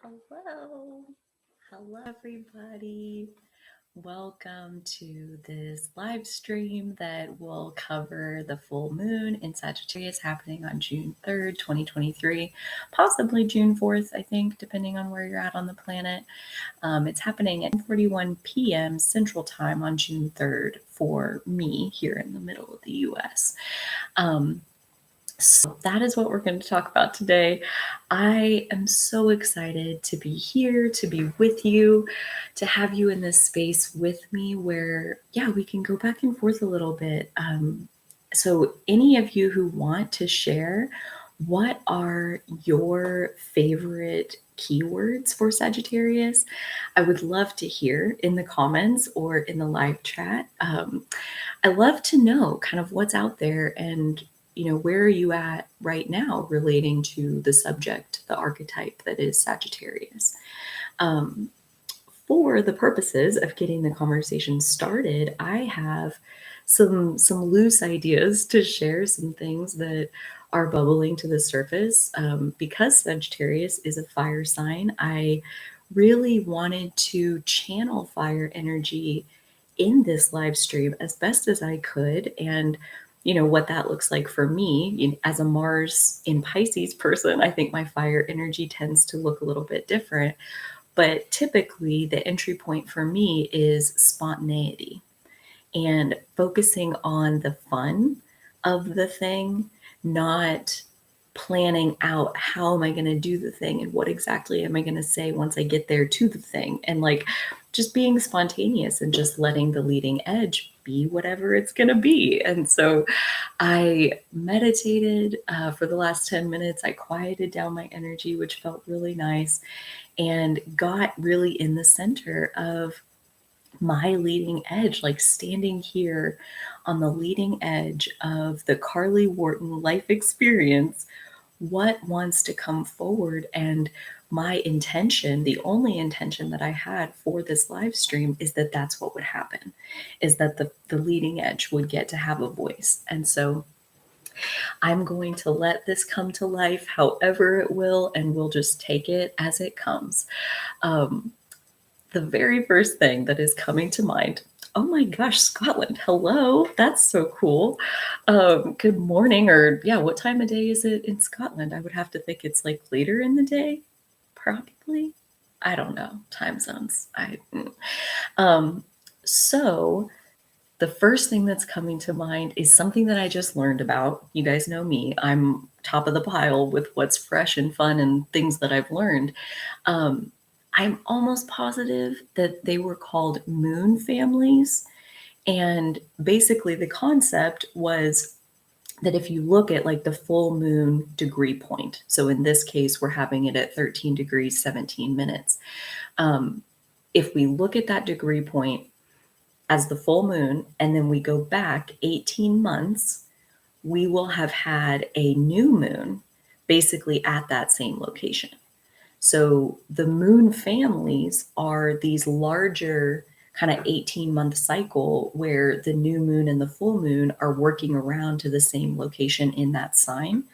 Hello. Hello, everybody. Welcome to this live stream that will cover the full moon in Sagittarius happening on June 3rd, 2023, possibly June 4th, I think, depending on where you're at on the planet. It's happening at 10:41 p.m. Central Time on June 3rd for me here in the middle of the US. So that is what we're going to talk about today. I am so excited to be here, to be with you, to have you in this space with me where, we can go back and forth a little bit. So, any of you who want to share, what are your favorite keywords for Sagittarius? I would love to hear in the comments or in the live chat. I love to know kind of what's out there and where are you at right now relating to the subject, the archetype that is Sagittarius? For the purposes of getting the conversation started, I have some loose ideas to share, some things that are bubbling to the surface. Because Sagittarius is a fire sign, I really wanted to channel fire energy in this live stream as best as I could. And what that looks like for me as a Mars in Pisces person, I think my fire energy tends to look a little bit different. But typically, the entry point for me is spontaneity and focusing on the fun of the thing, not planning out how am I going to do the thing and what exactly am I going to say once I get there to the thing, and just being spontaneous and just letting the leading edge be whatever it's going to be. And so I meditated for the last 10 minutes. I quieted down my energy, which felt really nice, and got really in the center of my leading edge, like standing here on the leading edge of the Carly Wharton life experience. What wants to come forward? And my intention, the only intention that I had for this live stream, is that that's what would happen, is that the leading edge would get to have a voice. And so I'm going to let this come to life however it will, and we'll just take it as it comes. The very first thing that is coming to mind, oh my gosh, Scotland, hello, that's so cool. Good morning, or what time of day is it in Scotland? I would have to think it's like later in the day, probably. I don't know, time zones. So the first thing that's coming to mind is something that I just learned about. You guys know me, I'm top of the pile with what's fresh and fun and things that I've learned. I'm almost positive that they were called moon families. And basically the concept was that if you look at like the full moon degree point, so in this case, we're having it at 13 degrees, 17 minutes. If we look at that degree point as the full moon, and then we go back 18 months, we will have had a new moon basically at that same location. So the moon families are these larger kind of 18-month cycle where the new moon and the full moon are working around to the same location in that sign.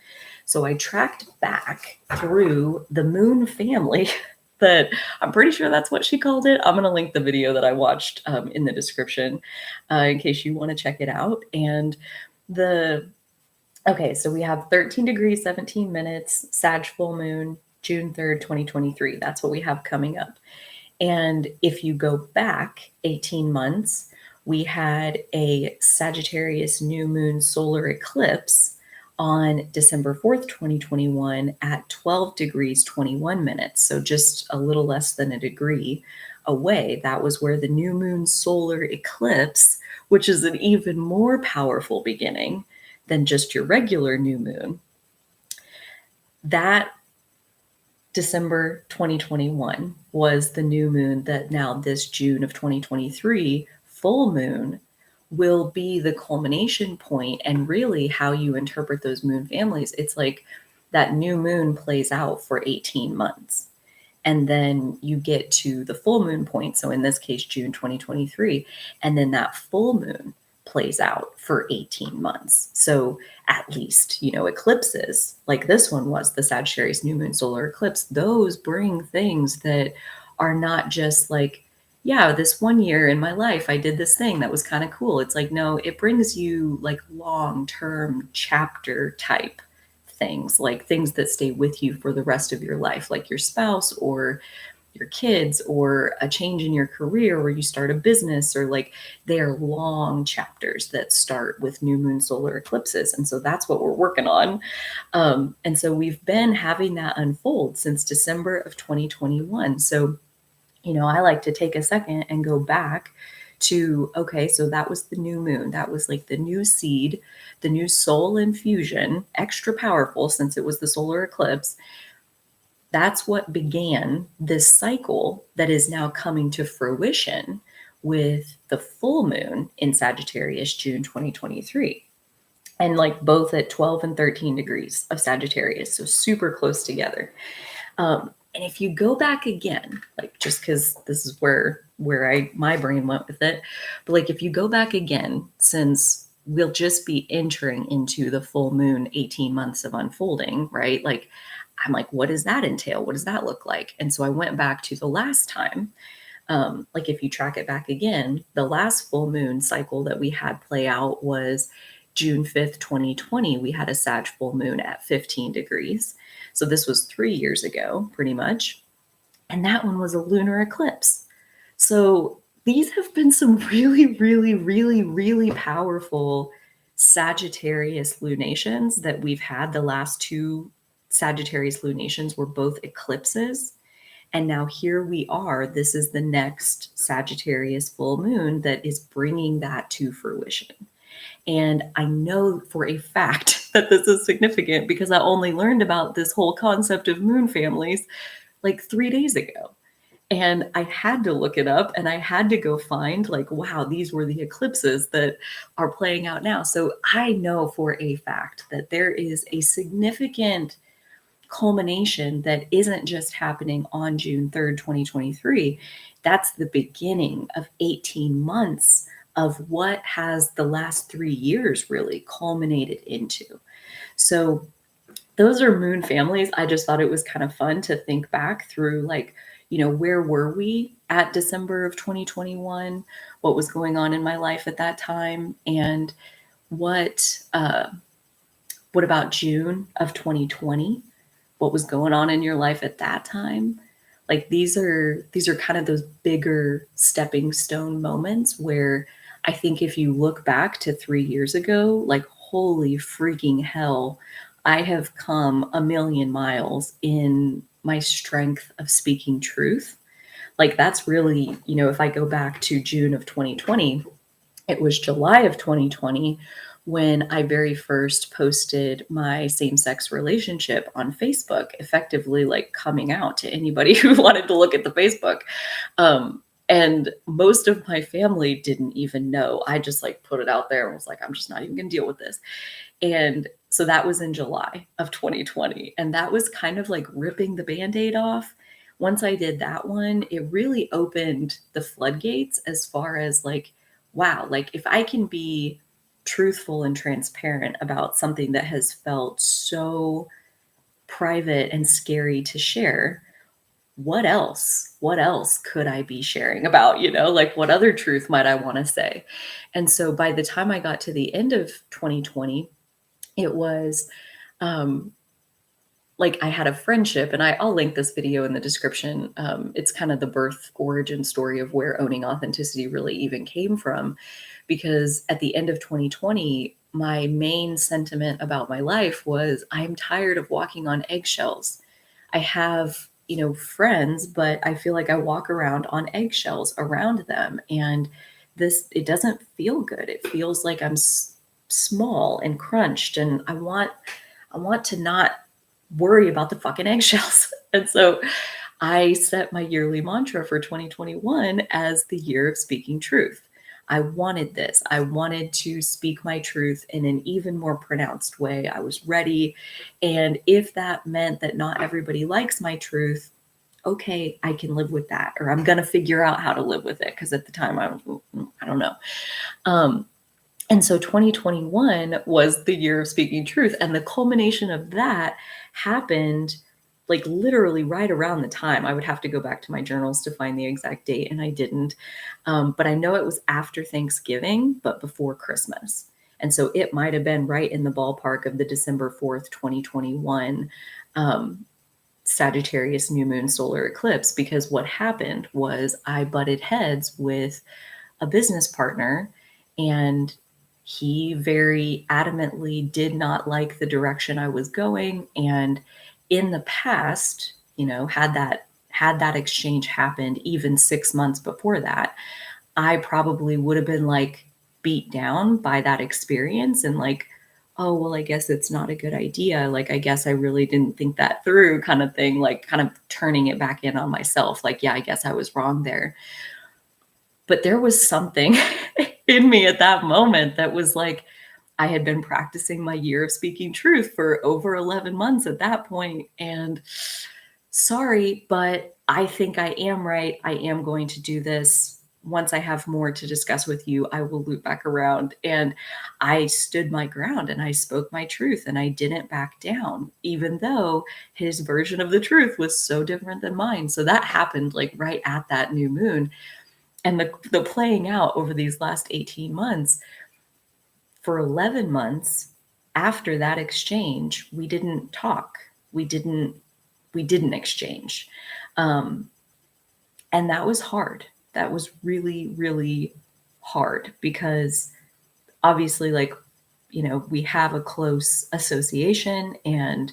So I tracked back through the moon family that I'm pretty sure that's what she called it. I'm going to link the video that I watched in the description in case you want to check it out. And okay, so we have 13 degrees, 17 minutes, Sag full moon, June 3rd, 2023. That's what we have coming up. And if you go back 18 months, we had a Sagittarius new moon solar eclipse on December 4th, 2021 at 12 degrees, 21 minutes. So just a little less than a degree away. That was where the new moon solar eclipse, which is an even more powerful beginning than just your regular new moon, that December 2021 was the new moon that now this June of 2023 full moon will be the culmination point. And really how you interpret those moon families, it's like that new moon plays out for 18 months. And then you get to the full moon point. So in this case, June 2023. And then that full moon plays out for 18 months. So at least, eclipses like this one was the Sagittarius new moon solar eclipse, those bring things that are not just like, yeah, this one year in my life, I did this thing that was kind of cool. It's like, no, it brings you like long-term chapter type things, like things that stay with you for the rest of your life, like your spouse or your kids or a change in your career where you start a business, or like they are long chapters that start with new moon solar eclipses. And so that's what we're working on. And so we've been having that unfold since December of 2021. So, I like to take a second and go back to, okay, so that was the new moon. That was like the new seed, the new soul infusion, extra powerful since it was the solar eclipse. That's what began this cycle that is now coming to fruition with the full moon in Sagittarius, June 2023. And like both at 12 and 13 degrees of Sagittarius, so super close together. And if you go back again, like just because this is where my brain went with it, but like if you go back again, since we'll just be entering into the full moon 18 months of unfolding, right? Like I'm like, what does that entail? What does that look like? And so I went back to the last time. Like if you track it back again, the last full moon cycle that we had play out was June 5th, 2020. We had a Sag full moon at 15 degrees. So this was 3 years ago, pretty much. And that one was a lunar eclipse. So these have been some really, really, really, really powerful Sagittarius lunations that we've had. The last two Sagittarius lunations were both eclipses. And now here we are. This is the next Sagittarius full moon that is bringing that to fruition. And I know for a fact that this is significant because I only learned about this whole concept of moon families like 3 days ago. And I had to look it up and I had to go find like, wow, these were the eclipses that are playing out now. So I know for a fact that there is a significant culmination that isn't just happening on June 3rd, 2023. That's the beginning of 18 months of what has the last 3 years really culminated into. So those are moon families. I just thought it was kind of fun to think back through like, where were we at December of 2021? What was going on in my life at that time? And what about June of 2020? What was going on in your life at that time? Like these are kind of those bigger stepping stone moments where I think if you look back to 3 years ago, like holy freaking hell, I have come a million miles in my strength of speaking truth. Like that's really, if I go back to June of 2020, it was July of 2020 when I very first posted my same-sex relationship on Facebook, effectively like coming out to anybody who wanted to look at the Facebook. And most of my family didn't even know. I just like put it out there and was like, I'm just not even gonna deal with this. And so that was in July of 2020. And that was kind of like ripping the Band-Aid off. Once I did that one, it really opened the floodgates as far as like, wow, like if I can be truthful and transparent about something that has felt so private and scary to share, what else could I be sharing about, like what other truth might I want to say? And so by the time I got to the end of 2020, it was like I had a friendship, and I'll link this video in the description. It's kind of the birth origin story of where owning authenticity really even came from, because at the end of 2020, my main sentiment about my life was I'm tired of walking on eggshells. I have, friends, but I feel like I walk around on eggshells around them. And it doesn't feel good. It feels like I'm small and crunched, and I want to not worry about the fucking eggshells. And so I set my yearly mantra for 2021 as the year of speaking truth. I wanted this. I wanted to speak my truth in an even more pronounced way. I was ready. And if that meant that not everybody likes my truth, okay, I can live with that, or I'm going to figure out how to live with it. Because at the time I don't know. And so 2021 was the year of speaking truth. And the culmination of that happened like literally right around the time. I would have to go back to my journals to find the exact date, and I didn't. But I know it was after Thanksgiving, but before Christmas. And so it might have been right in the ballpark of the December 4th, 2021 um, Sagittarius new moon solar eclipse, because what happened was I butted heads with a business partner, and he very adamantly did not like the direction I was going. And in the past, had that exchange happened even 6 months before that, I probably would have been like beat down by that experience and like, oh, well, I guess it's not a good idea. Like, I guess I really didn't think that through, kind of thing, like kind of turning it back in on myself. Like, yeah, I guess I was wrong there. But there was something in me at that moment that was like, I had been practicing my year of speaking truth for over 11 months at that point. And sorry, but I think I am right. I am going to do this. Once I have more to discuss with you, I will loop back around. And I stood my ground and I spoke my truth and I didn't back down, even though his version of the truth was so different than mine. So that happened like right at that new moon. And the playing out over these last 18 months, for 11 months after that exchange, we didn't talk. We didn't exchange. Um, and that was hard. That was really, really hard because obviously, like, we have a close association, and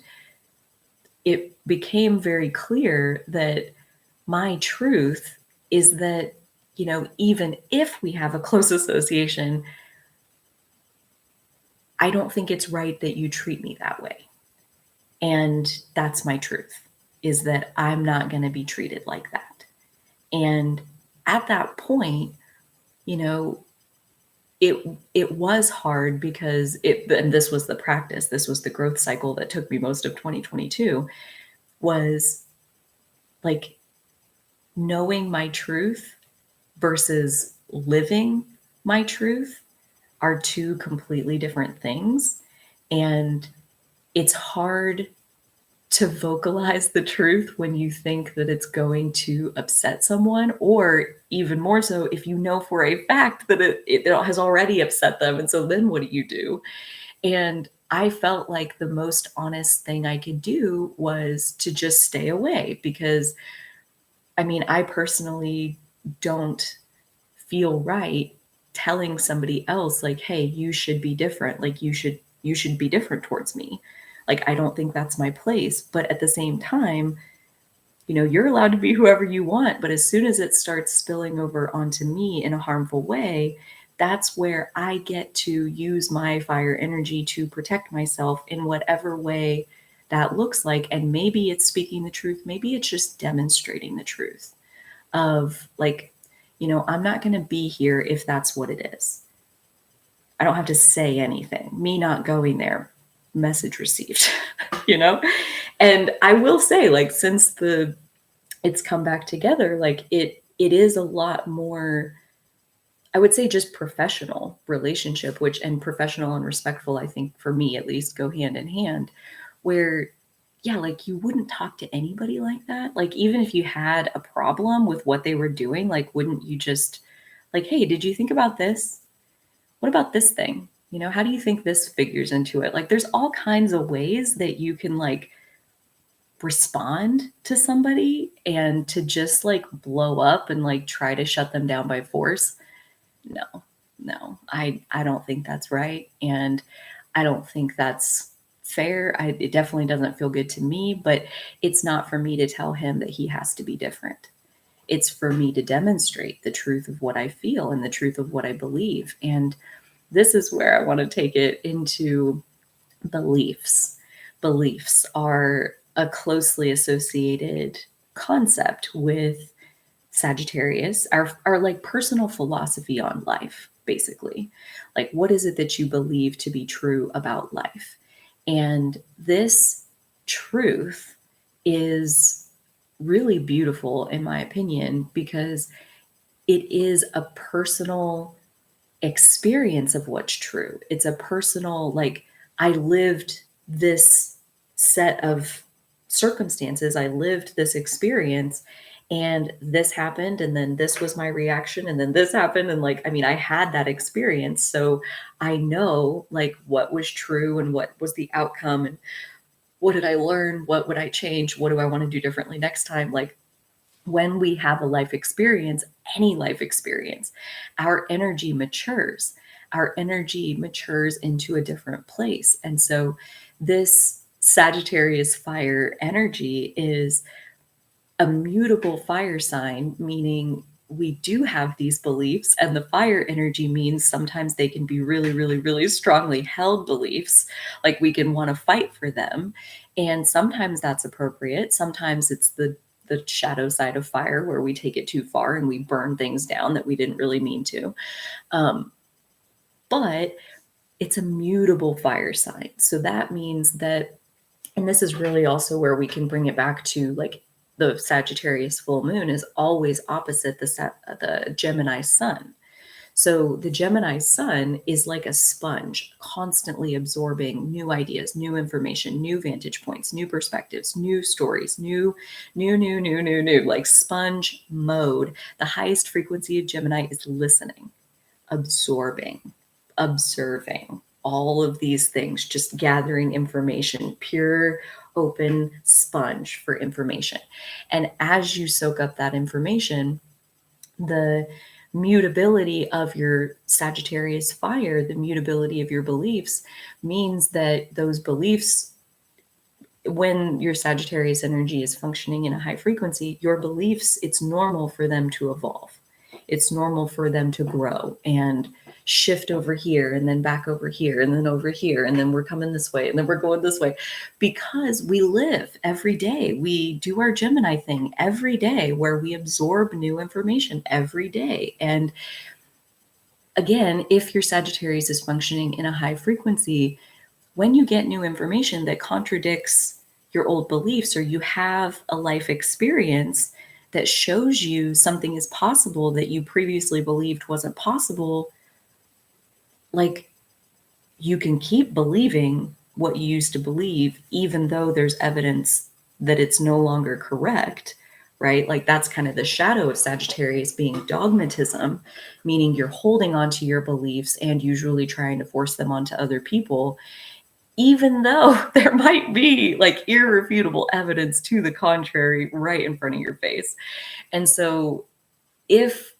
it became very clear that my truth is that, even if we have a close association, I don't think it's right that you treat me that way. And that's my truth, is that I'm not going to be treated like that. And at that point, you know, it was hard because and this was the practice, this was the growth cycle that took me most of 2022, was like knowing my truth versus living my truth are two completely different things. And it's hard to vocalize the truth when you think that it's going to upset someone, or even more so if you know for a fact that it has already upset them. And so then what do you do? And I felt like the most honest thing I could do was to just stay away, because I mean, I personally don't feel right telling somebody else like, hey, you should be different, like you should be different towards me. Like, I don't think that's my place. But at the same time, you're allowed to be whoever you want, but as soon as it starts spilling over onto me in a harmful way, that's where I get to use my fire energy to protect myself in whatever way that looks like. And maybe it's speaking the truth, maybe it's just demonstrating the truth of like, I'm not going to be here if that's what it is. I don't have to say anything. Me not going there, message received, you know? And I will say, like, since it's come back together, like it is a lot more, I would say, just professional relationship, which, and professional and respectful, I think for me at least, go hand in hand, where yeah, like you wouldn't talk to anybody like that. Like, even if you had a problem with what they were doing, like, wouldn't you just like, hey, did you think about this? What about this thing? How do you think this figures into it? Like, there's all kinds of ways that you can like respond to somebody, and to just like blow up and like try to shut them down by force. No, no, I don't think that's right. And I don't think that's fair. It definitely doesn't feel good to me, but it's not for me to tell him that he has to be different. It's for me to demonstrate the truth of what I feel and the truth of what I believe. And this is where I want to take it into beliefs. Beliefs are a closely associated concept with Sagittarius, our like personal philosophy on life, basically. Like, what is it that you believe to be true about life? And this truth is really beautiful, in my opinion, because it is a personal experience of what's true. It's a personal, like, I lived this set of circumstances, I lived this experience, and this happened, and then this was my reaction, and then this happened. And like, I mean, I had that experience. So I know like what was true and what was the outcome, and what did I learn? What would I change? What do I want to do differently next time? Like, when we have a life experience, any life experience, our energy matures. Our energy matures into a different place. And so, this Sagittarius fire energy is a mutable fire sign, meaning we do have these beliefs, and the fire energy means sometimes they can be really, really, really strongly held beliefs. Like, we can want to fight for them. And sometimes that's appropriate. Sometimes it's the shadow side of fire where we take it too far and we burn things down that we didn't really mean to. Um, but it's a mutable fire sign. So that means that, and this is really also where we can bring it back to like the Sagittarius full moon is always opposite the Gemini sun. So the Gemini sun is like a sponge, constantly absorbing new ideas, new information, new vantage points, new perspectives, new stories, new, like sponge mode. The highest frequency of Gemini is listening, absorbing, observing, all of these things, just gathering information, pure open sponge for information. And as you soak up that information, the mutability of your Sagittarius fire, the mutability of your beliefs means that those beliefs, when your Sagittarius energy is functioning in a high frequency, your beliefs, it's normal for them to evolve. It's normal for them to grow and shift over here and then back over here and then over here. And then we're coming this way and then we're going this way because we live every day. We do our Gemini thing every day where we absorb new information every day. And again, if your Sagittarius is functioning in a high frequency, when you get new information that contradicts your old beliefs, or you have a life experience that shows you something is possible that you previously believed wasn't possible, like, you can keep believing what you used to believe, even though there's evidence that it's no longer correct, right? Like, that's kind of the shadow of Sagittarius being dogmatism, meaning you're holding on to your beliefs and usually trying to force them onto other people, even though there might be like irrefutable evidence to the contrary right in front of your face. And so, if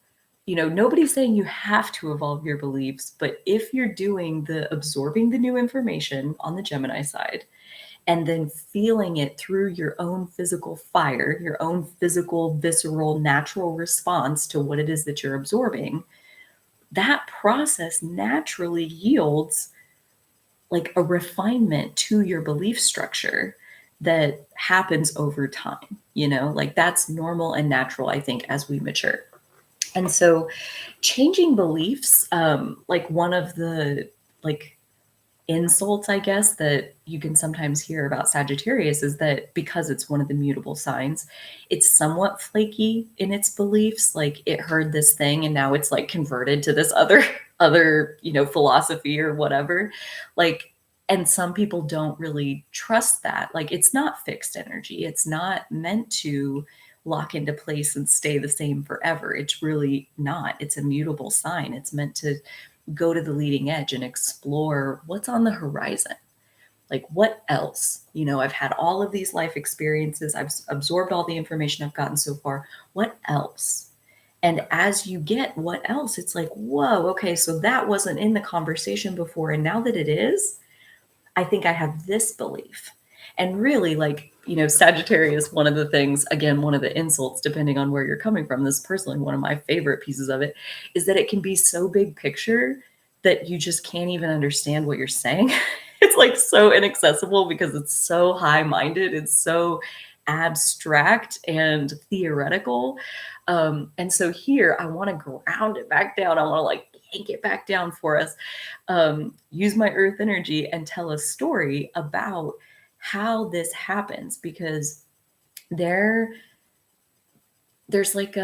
nobody's saying you have to evolve your beliefs, but if you're doing the absorbing the new information on the Gemini side and then feeling it through your own physical fire, your own physical, visceral, natural response to what it is that you're absorbing, that process naturally yields like a refinement to your belief structure that happens over time. Like, that's normal and natural, I think, as we mature. And so changing beliefs, like one of the like insults, I guess, that you can sometimes hear about Sagittarius is that because it's one of the mutable signs, it's somewhat flaky in its beliefs. Like, it heard this thing and now it's like converted to this other philosophy or whatever. Like, and some people don't really trust that. Like, it's not fixed energy. It's not meant to lock into place and stay the same forever. It's really not. It's a mutable sign. It's meant to go to the leading edge and explore what's on the horizon. Like, what else? I've had all of these life experiences. I've absorbed all the information I've gotten so far. What else? And as you get what else, it's like, whoa, okay, so that wasn't in the conversation before. And now that it is, I think I have this belief. And really, like, Sagittarius, one of the things, again, one of the insults, depending on where you're coming from, this personally, one of my favorite pieces of it is that it can be so big picture that you just can't even understand what you're saying. It's like so inaccessible because it's so high minded. It's so abstract and theoretical. And so here I want to ground it back down. I want to like yank it back down for us. Use my earth energy and tell a story about how this happens, because there's like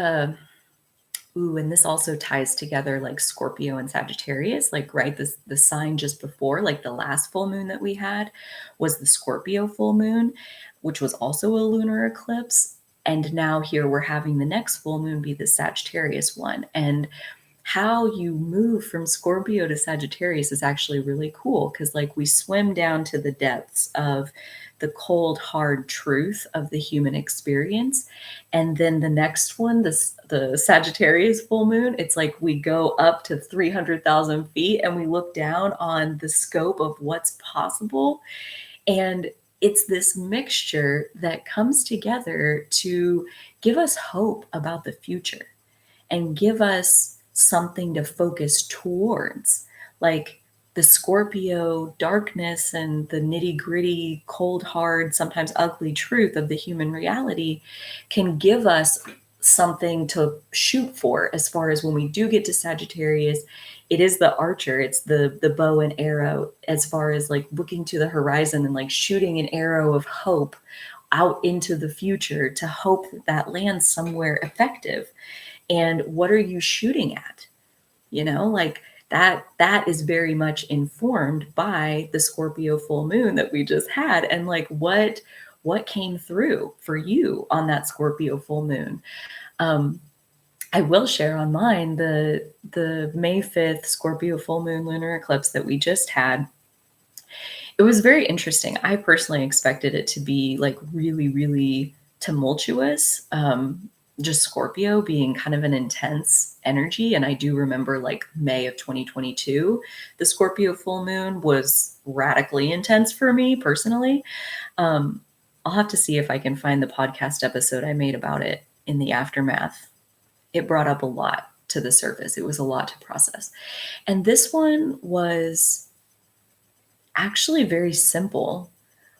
Ooh, and this also ties together like Scorpio and Sagittarius, like right, this the sign just before, like the last full moon that we had was the Scorpio full moon, which was also a lunar eclipse. And now here we're having the next full moon be the Sagittarius one. And how you move from Scorpio to Sagittarius is actually really cool because, like, we swim down to the depths of the cold, hard truth of the human experience. And then the next one, the Sagittarius full moon, it's like we go up to 300,000 feet and we look down on the scope of what's possible. And it's this mixture that comes together to give us hope about the future and give us something to focus towards. Like the Scorpio darkness and the nitty gritty, cold, hard, sometimes ugly truth of the human reality can give us something to shoot for as far as when we do get to Sagittarius. It is the archer, it's the bow and arrow, as far as like looking to the horizon and like shooting an arrow of hope out into the future to hope that that lands somewhere effective. And what are you shooting at? Like that is very much informed by the Scorpio full moon that we just had. And like what came through for you on that Scorpio full moon. I will share on mine the May 5th Scorpio full moon lunar eclipse that we just had. It was very interesting. I personally expected it to be like really, really tumultuous. Just Scorpio being kind of an intense energy. And I do remember like May of 2022, the Scorpio full moon was radically intense for me personally. I'll have to see if I can find the podcast episode I made about it in the aftermath. It brought up a lot to the surface. It was a lot to process. And this one was actually very simple,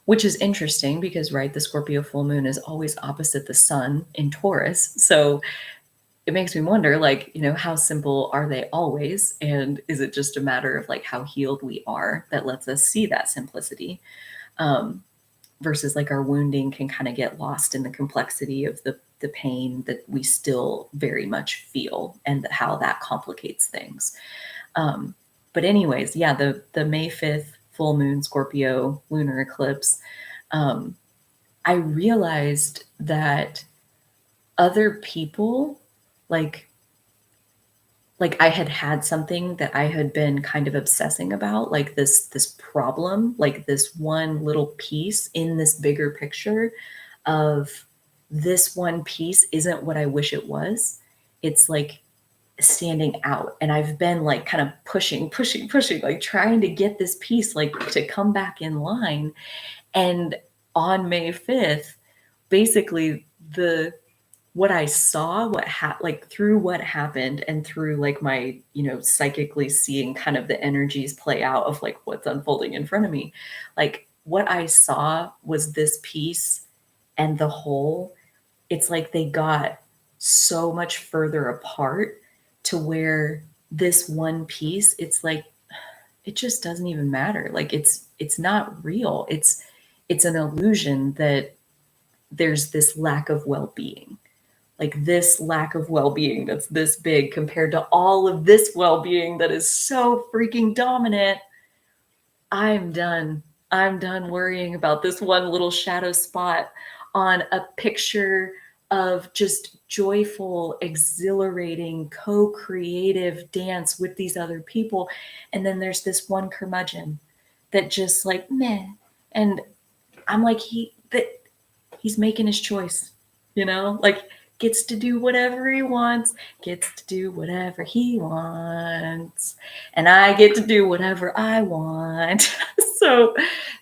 which is interesting because, right, the Scorpio full moon is always opposite the sun in Taurus. So it makes me wonder, like, how simple are they always? And is it just a matter of like how healed we are that lets us see that simplicity? Versus like our wounding can kind of get lost in the complexity of the pain that we still very much feel and how that complicates things. But anyways, yeah, the May 5th full moon Scorpio lunar eclipse, I realized that other people, like I had something that I had been kind of obsessing about, like this problem, like this one little piece in this bigger picture of this one piece isn't what I wish it was. It's like standing out. And I've been like kind of pushing, like trying to get this piece like to come back in line. And on May 5th, basically what I saw, like through what happened and through like my, psychically seeing kind of the energies play out of like what's unfolding in front of me. Like what I saw was this piece and the whole, it's like they got so much further apart to where this one piece, it's like, it just doesn't even matter. Like it's not real. It's an illusion that there's this lack of well-being. Like this lack of well-being that's this big compared to all of this well-being that is so freaking dominant. I'm done. I'm done worrying about this one little shadow spot on a picture of just joyful, exhilarating, co-creative dance with these other people. And then there's this one curmudgeon that just like, meh. And I'm like, he's making his choice, like gets to do whatever he wants, and I get to do whatever I want. So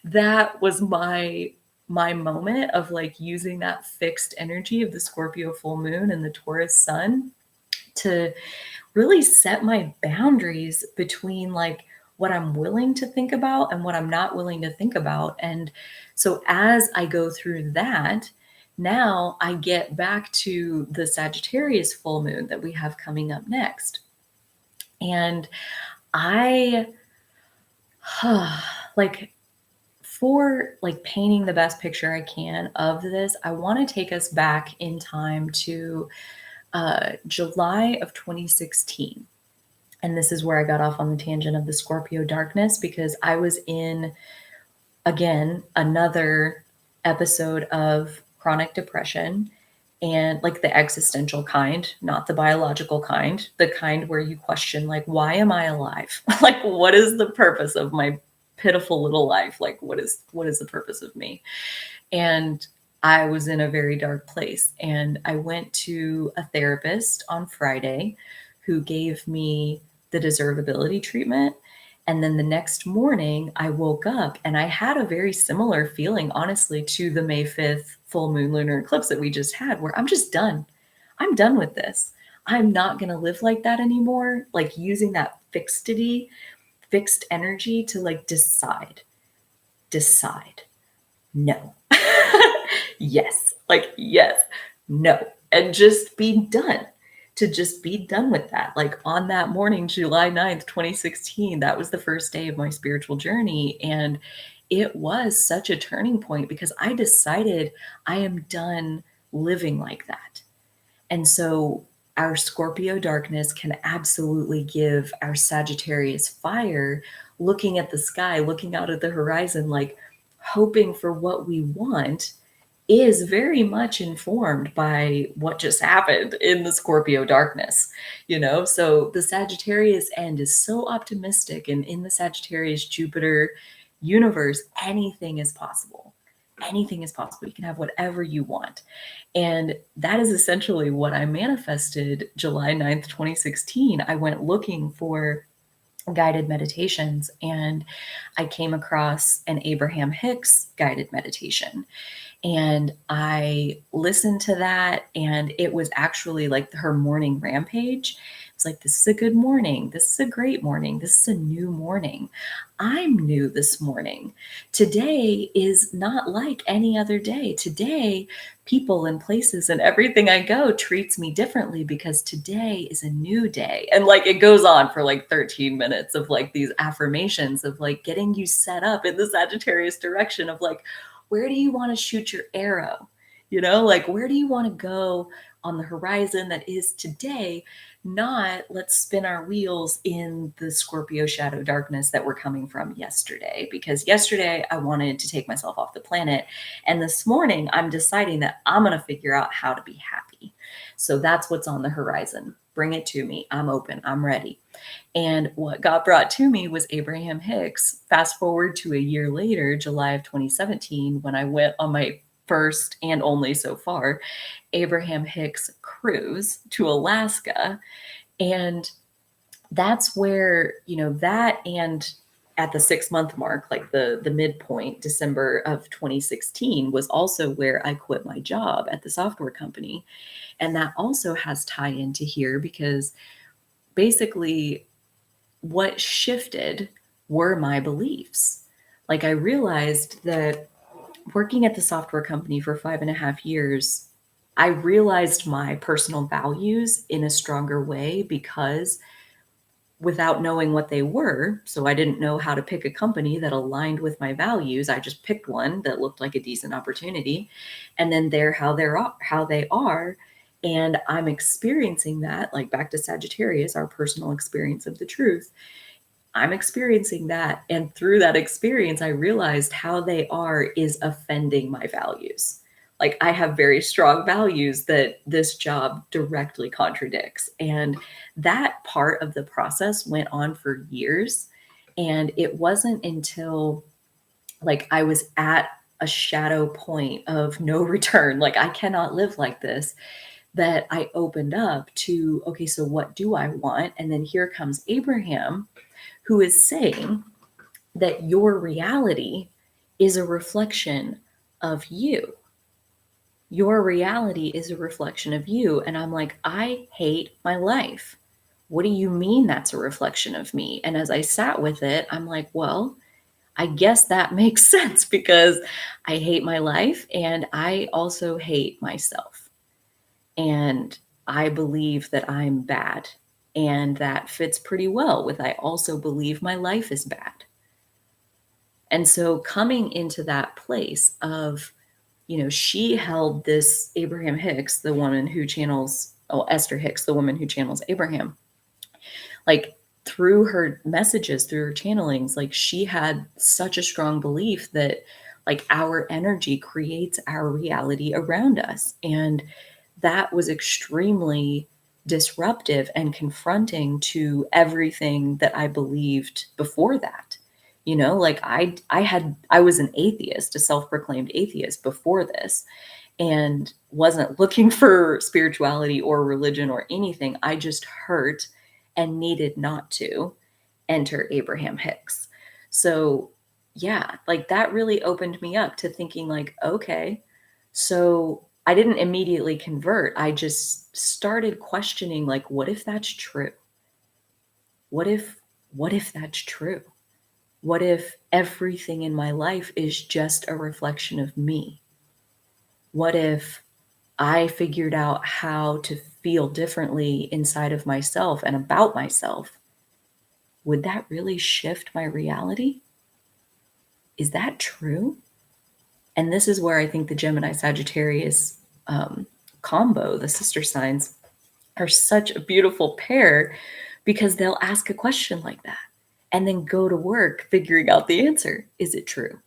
that was my moment of like using that fixed energy of the Scorpio full moon and the Taurus sun to really set my boundaries between like what I'm willing to think about and what I'm not willing to think about. And so as I go through that, now I get back to the Sagittarius full moon that we have coming up next. And I like for like painting the best picture I can of this, I want to take us back in time to July of 2016. And this is where I got off on the tangent of the Scorpio darkness, because I was in, again, another episode of chronic depression, and like the existential kind, not the biological kind, the kind where you question, like, why am I alive? Like, what is the purpose of my pitiful little life? Like, what is the purpose of me? And I was in a very dark place. And I went to a therapist on Friday who gave me the deservability treatment. And then the next morning, I woke up and I had a very similar feeling, honestly, to the May 5th full moon lunar eclipse that we just had, where I'm just done. I'm done with this. I'm not going to live like that anymore. Like using that fixity, fixed energy to like decide. No. Yes. Like, yes. No. And just be done. To just be done with that. Like on that morning, July 9th, 2016, that was the first day of my spiritual journey. And it was such a turning point because I decided I am done living like that. And so our Scorpio darkness can absolutely give our Sagittarius fire, looking at the sky, looking out at the horizon, like hoping for what we want, is very much informed by what just happened in the Scorpio darkness, you know? So the Sagittarius end is so optimistic, and in the Sagittarius Jupiter universe, anything is possible. Anything is possible. You can have whatever you want. And that is essentially what I manifested July 9th, 2016. I went looking for guided meditations, and I came across an Abraham Hicks guided meditation. And I listened to that, and it was actually like her morning rampage. It's like, this is a good morning. This is a great morning. This is a new morning. I'm new this morning. Today is not like any other day. Today, people and places and everything I go treats me differently because today is a new day. And like it goes on for like 13 minutes of like these affirmations of like getting you set up in the Sagittarius direction of like, where do you want to shoot your arrow? You know, like where do you want to go on the horizon that is today? Not let's spin our wheels in the Scorpio shadow darkness that we're coming from yesterday. Because yesterday I wanted to take myself off the planet. And this morning I'm deciding that I'm going to figure out how to be happy. So that's what's on the horizon. Bring it to me. I'm open. I'm ready. And what got brought to me was Abraham Hicks. Fast forward to a year later, July of 2017, when I went on my first and only so far Abraham Hicks cruise to Alaska. And that's where, you know, that, and at the 6-month mark, like the midpoint, December of 2016, was also where I quit my job at the software company. And that also has tie into here because basically what shifted were my beliefs. Like I realized that working at the software company for 5.5 years, I realized my personal values in a stronger way because without knowing what they were, so I didn't know how to pick a company that aligned with my values. I just picked one that looked like a decent opportunity, and then they're how they are. And I'm experiencing that, like back to Sagittarius, our personal experience of the truth. I'm experiencing that. And through that experience, I realized how they are is offending my values. Like I have very strong values that this job directly contradicts. And that part of the process went on for years. And it wasn't until like I was at a shadow point of no return, like I cannot live like this, that I opened up to, okay, so what do I want? And then here comes Abraham, who is saying that your reality is a reflection of you. Your reality is a reflection of you. And I'm like, I hate my life. What do you mean that's a reflection of me? And as I sat with it, I'm like, well, I guess that makes sense because I hate my life and I also hate myself. And I believe that I'm bad. And that fits pretty well with I also believe my life is bad. And so coming into that place of, you know, she held this Abraham Hicks, the woman who channels Esther Hicks, the woman who channels Abraham, like through her messages, through her channelings, like she had such a strong belief that like our energy creates our reality around us. And that was extremely disruptive and confronting to everything that I believed before that. You know, like I was an atheist, a self-proclaimed atheist before this, and wasn't looking for spirituality or religion or anything. I just hurt and needed not to enter Abraham Hicks. So, yeah, like that really opened me up to thinking like, okay, so I didn't immediately convert. I just started questioning like, what if that's true? What if that's true? What if everything in my life is just a reflection of me? What if I figured out how to feel differently inside of myself and about myself? Would that really shift my reality? Is that true? And this is where I think the Gemini Sagittarius combo, the sister signs, are such a beautiful pair because they'll ask a question like that and then go to work figuring out the answer. Is it true?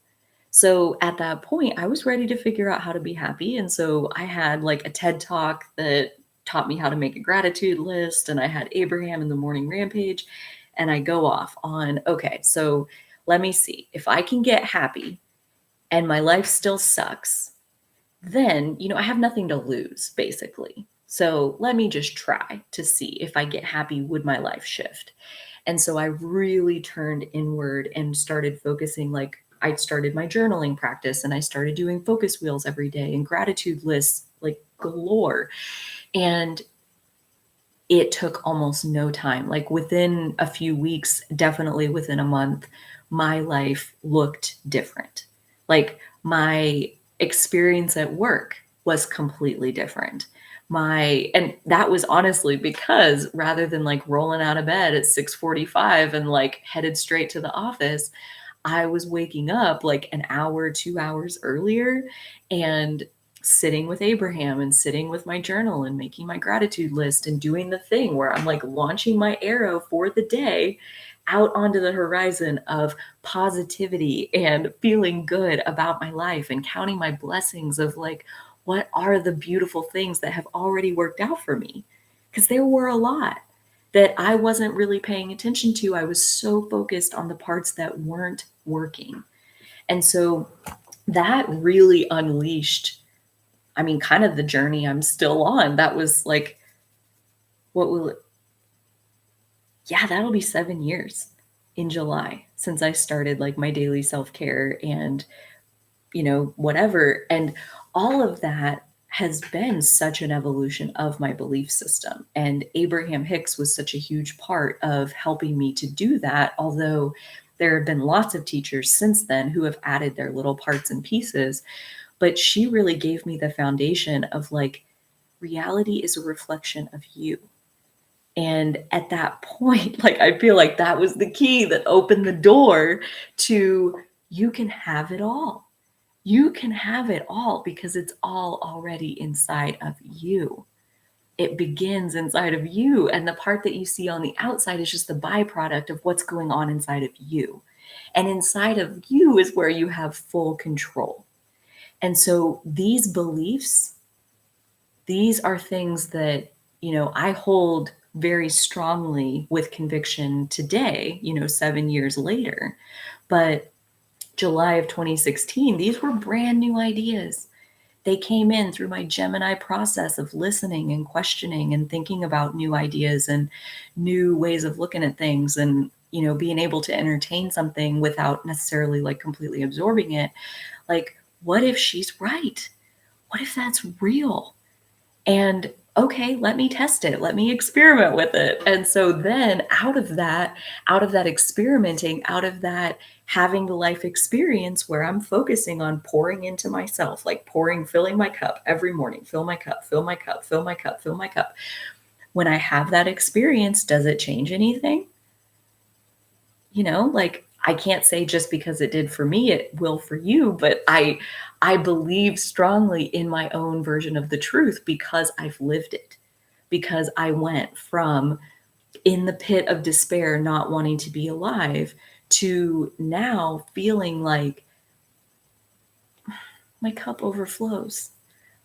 So at that point, I was ready to figure out how to be happy. And so I had like a TED talk that taught me how to make a gratitude list. And I had Abraham in the morning rampage. And I go off on, okay, so let me see if I can get happy and my life still sucks, then, you know, I have nothing to lose basically. So let me just try to see if I get happy, would my life shift? And so I really turned inward and started focusing. Like I started my journaling practice and I started doing focus wheels every day and gratitude lists like galore. And it took almost no time. Like within a few weeks, definitely within a month, my life looked different. Like my experience at work was completely different. And that was honestly because rather than like rolling out of bed at 6:45 and like headed straight to the office, I was waking up like an hour, 2 hours earlier and sitting with Abraham and sitting with my journal and making my gratitude list and doing the thing where I'm like launching my arrow for the day out onto the horizon of positivity and feeling good about my life and counting my blessings of like, what are the beautiful things that have already worked out for me? Because there were a lot that I wasn't really paying attention to. I was so focused on the parts that weren't working. And so that really unleashed, I mean, kind of the journey I'm still on. That was like, what will it, yeah, that'll be 7 years in July since I started like my daily self-care and, you know, whatever. And all of that has been such an evolution of my belief system. And Abraham Hicks was such a huge part of helping me to do that. Although there have been lots of teachers since then who have added their little parts and pieces. But she really gave me the foundation of like, reality is a reflection of you. And at that point, like, I feel like that was the key that opened the door to you can have it all. You can have it all because it's all already inside of you. It begins inside of you. And the part that you see on the outside is just the byproduct of what's going on inside of you. And inside of you is where you have full control. And so these beliefs, these are things that, you know, I hold very strongly with conviction today, you know, 7 years later. But July of 2016, these were brand new ideas. They came in through my Gemini process of listening and questioning and thinking about new ideas and new ways of looking at things and, you know, being able to entertain something without necessarily like completely absorbing it. Like, what if she's right? What if that's real? And okay, let me test it. Let me experiment with it. And so then out of that experimenting, out of that having the life experience where I'm focusing on pouring into myself, like filling my cup every morning, fill my cup, fill my cup, fill my cup, fill my cup. When I have that experience, does it change anything? You know, like I can't say just because it did for me, it will for you, but I believe strongly in my own version of the truth because I've lived it, because I went from in the pit of despair, not wanting to be alive, to now feeling like my cup overflows.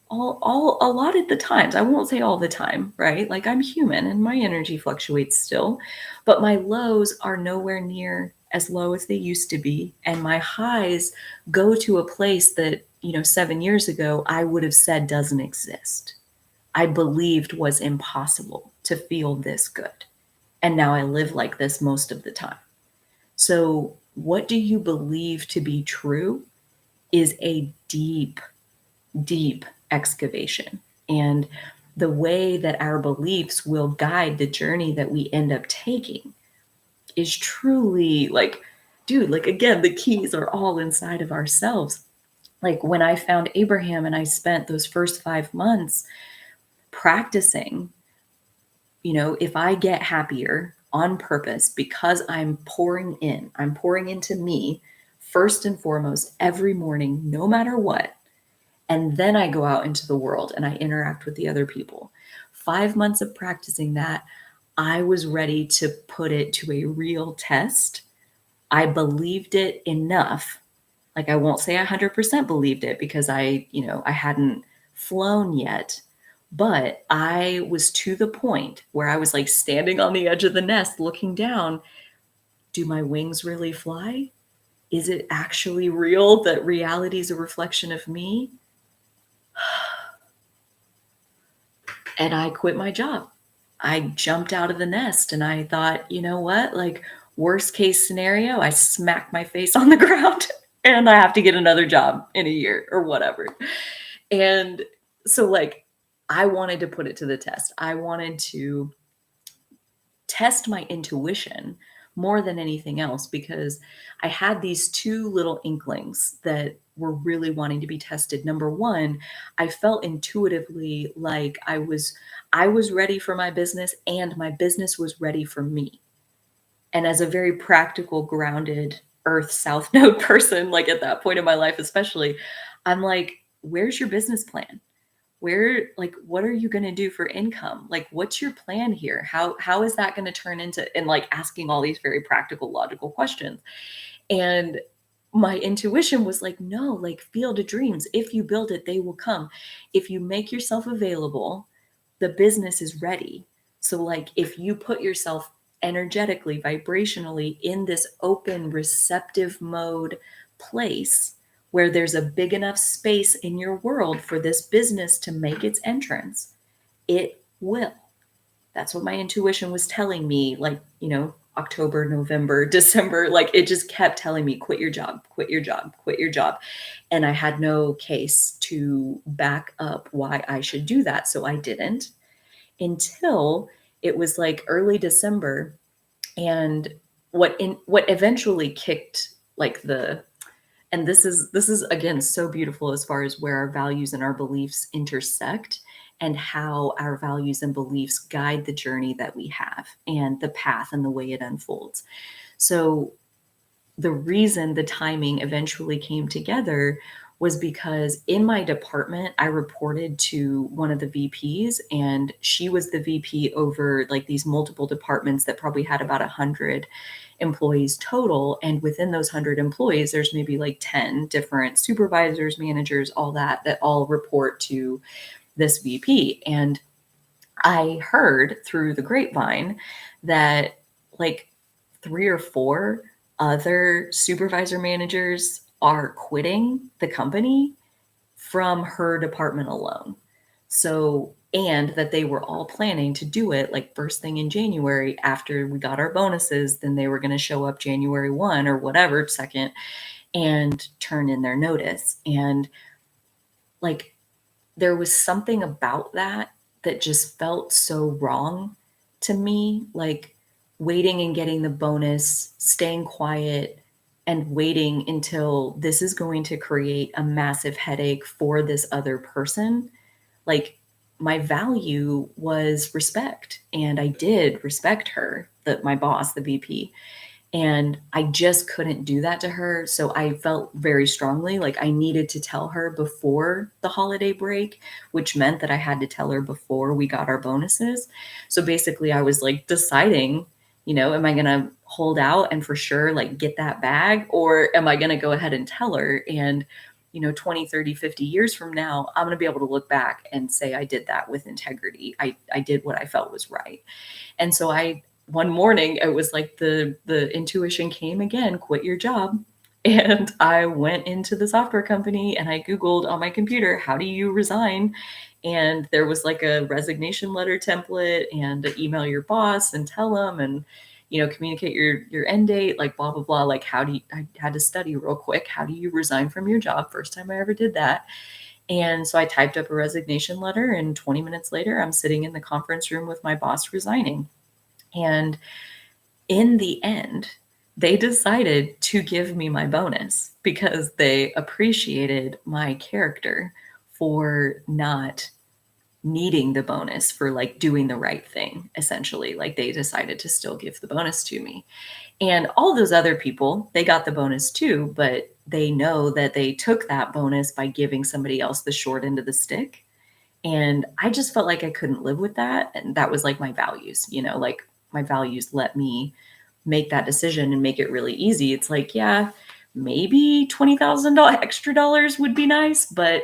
All a lot of the times. I won't say all the time, right? Like I'm human and my energy fluctuates still, but my lows are nowhere near as low as they used to be. And my highs go to a place that, 7 years ago, I would have said doesn't exist. I believed was impossible to feel this good. And now I live like this most of the time. So, what do you believe to be true is a deep, deep excavation. And the way that our beliefs will guide the journey that we end up taking is truly like, dude, like again, the keys are all inside of ourselves. Like when I found Abraham and I spent those first 5 months practicing, if I get happier on purpose because I'm pouring into me first and foremost every morning, no matter what. And then I go out into the world and I interact with the other people. 5 months of practicing that, I was ready to put it to a real test. I believed it enough. Like I won't say I 100% believed it because I hadn't flown yet, but I was to the point where I was like standing on the edge of the nest looking down. Do my wings really fly? Is it actually real that reality is a reflection of me? And I quit my job. I jumped out of the nest and I thought, you know what? Like, worst case scenario, I smack my face on the ground and I have to get another job in a year or whatever. And so, like, I wanted to put it to the test. I wanted to test my intuition more than anything else because I had these two little inklings that were really wanting to be tested. Number one, I felt intuitively like I was ready for my business and my business was ready for me. And as a very practical, grounded earth south node person, like at that point in my life especially, I'm like, where's your business plan? Where, like, what are you going to do for income? Like, what's your plan here? How is that going to turn into, and like asking all these very practical, logical questions. And my intuition was like, no, like field of dreams. If you build it, they will come. If you make yourself available, the business is ready. So like if you put yourself energetically, vibrationally in this open, receptive mode place where there's a big enough space in your world for this business to make its entrance, it will. That's what my intuition was telling me, like, October, November, December, like it just kept telling me, quit your job, quit your job, quit your job. And I had no case to back up why I should do that. So I didn't until it was like early December. And what eventually kicked like the and this is again so beautiful as far as where our values and our beliefs intersect and how our values and beliefs guide the journey that we have and the path and the way it unfolds. So the reason the timing eventually came together was because in my department, I reported to one of the VPs, and she was the VP over like these multiple departments that probably had about 100 employees total. And within those 100 employees, there's maybe like 10 different supervisors, managers, all that all report to this VP. And I heard through the grapevine that like 3 or 4 other supervisor managers are quitting the company from her department alone. So, and that they were all planning to do it like first thing in January after we got our bonuses, then they were going to show up January 1 or whatever, second, and turn in their notice. And like there was something about that just felt so wrong to me, like waiting and getting the bonus, staying quiet, and waiting until this is going to create a massive headache for this other person. Like my value was respect, and I did respect her, my boss, the VP. And I just couldn't do that to her. So I felt very strongly like I needed to tell her before the holiday break, which meant that I had to tell her before we got our bonuses. So basically, I was like deciding, am I going to hold out and for sure like get that bag, or am I going to go ahead and tell her? And 20, 30, 50 years from now, I'm going to be able to look back and say I did that with integrity. I did what I felt was right. And so one morning it was like the intuition came again, quit your job. And I went into the software company and I Googled on my computer, how do you resign? And there was like a resignation letter template and email your boss and tell them and communicate your end date, like blah blah blah. Like I had to study real quick. How do you resign from your job? First time I ever did that. And so I typed up a resignation letter, and 20 minutes later, I'm sitting in the conference room with my boss resigning. And in the end, they decided to give me my bonus because they appreciated my character for not needing the bonus, for like doing the right thing, essentially. Like they decided to still give the bonus to me. And all those other people, they got the bonus too, but they know that they took that bonus by giving somebody else the short end of the stick. And I just felt like I couldn't live with that. And that was like my values, like my values let me make that decision and make it really easy. It's like, yeah, maybe $20,000 extra dollars would be nice, but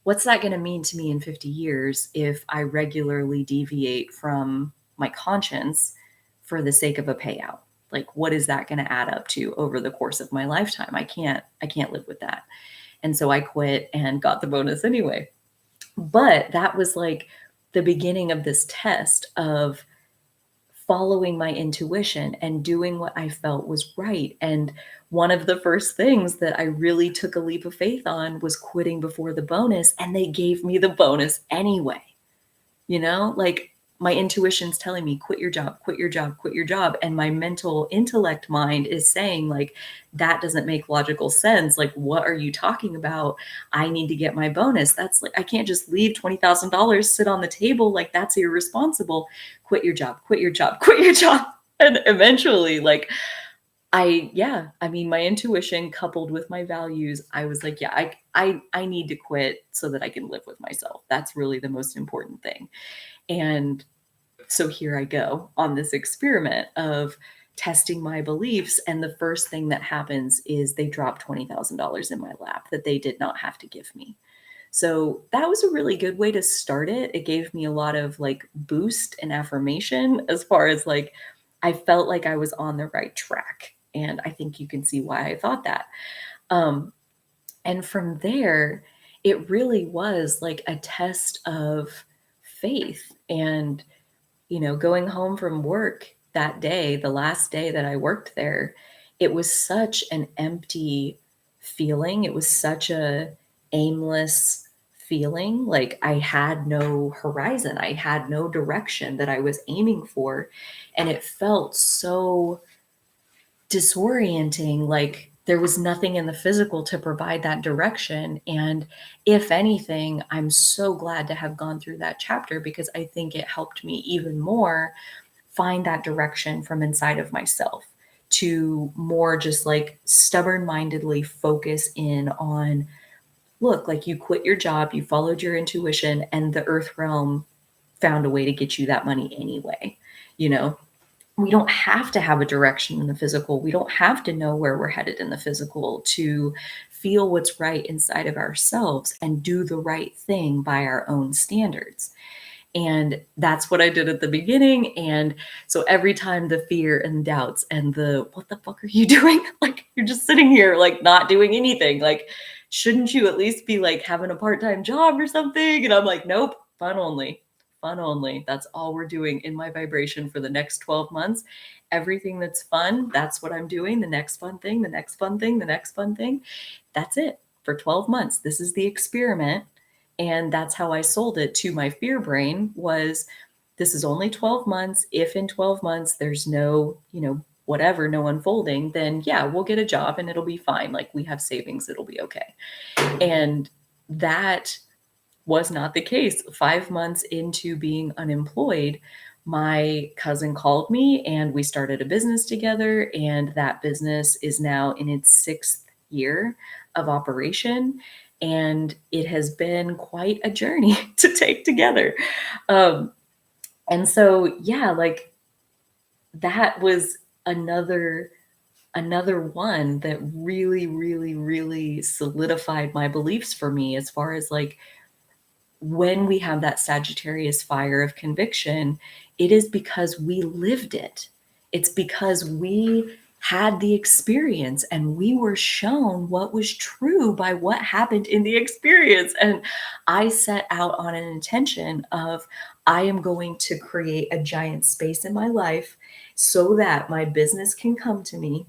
what's that going to mean to me in 50 years if I regularly deviate from my conscience for the sake of a payout? Like, what is that going to add up to over the course of my lifetime? I can't live with that. And so I quit and got the bonus anyway. But that was like the beginning of this test of following my intuition and doing what I felt was right. And one of the first things that I really took a leap of faith on was quitting before the bonus, and they gave me the bonus anyway. Like my intuition's telling me, quit your job, quit your job, quit your job. And my mental intellect mind is saying, like, that doesn't make logical sense. Like, what are you talking about? I need to get my bonus. That's like, I can't just leave $20,000 sit on the table. Like, that's irresponsible. Quit your job, quit your job, quit your job. And eventually, like, my intuition coupled with my values, I was like, yeah, I need to quit so that I can live with myself. That's really the most important thing. And so here I go on this experiment of testing my beliefs. And the first thing that happens is they drop $20,000 in my lap that they did not have to give me. So that was a really good way to start it. It gave me a lot of like boost and affirmation as far as like, I felt like I was on the right track. And I think you can see why I thought that. And from there, it really was like a test of faith. And, going home from work that day, the last day that I worked there, it was such an empty feeling. It was such a aimless feeling. Like I had no horizon. I had no direction that I was aiming for. And it felt so disorienting. Like there was nothing in the physical to provide that direction. And if anything, I'm so glad to have gone through that chapter because I think it helped me even more find that direction from inside of myself, to more just like stubborn mindedly focus in on, look, like you quit your job, you followed your intuition, and the earth realm found a way to get you that money anyway. We don't have to have a direction in the physical. We don't have to know where we're headed in the physical to feel what's right inside of ourselves and do the right thing by our own standards. And that's what I did at the beginning. And so every time the fear and doubts and the, what the fuck are you doing? Like, you're just sitting here, like, not doing anything. Like, shouldn't you at least be like having a part-time job or something? And I'm like, nope, fun only. Fun only. That's all we're doing in my vibration for the next 12 months. Everything that's fun, that's what I'm doing. The next fun thing, the next fun thing, the next fun thing. That's it for 12 months. This is the experiment. And that's how I sold it to my fear brain was, this is only 12 months. If in 12 months there's no, whatever, no unfolding, then yeah, we'll get a job and it'll be fine. Like we have savings, it'll be okay. And that was not the case. 5 months into being unemployed, my cousin called me and we started a business together, and that business is now in its sixth year of operation. And it has been quite a journey to take together. Um, and so, yeah, like that was another one that really, really, really solidified my beliefs for me as far as like when we have that Sagittarius fire of conviction, it is because we lived it. It's because we had the experience and we were shown what was true by what happened in the experience. And I set out on an intention of I am going to create a giant space in my life so that my business can come to me.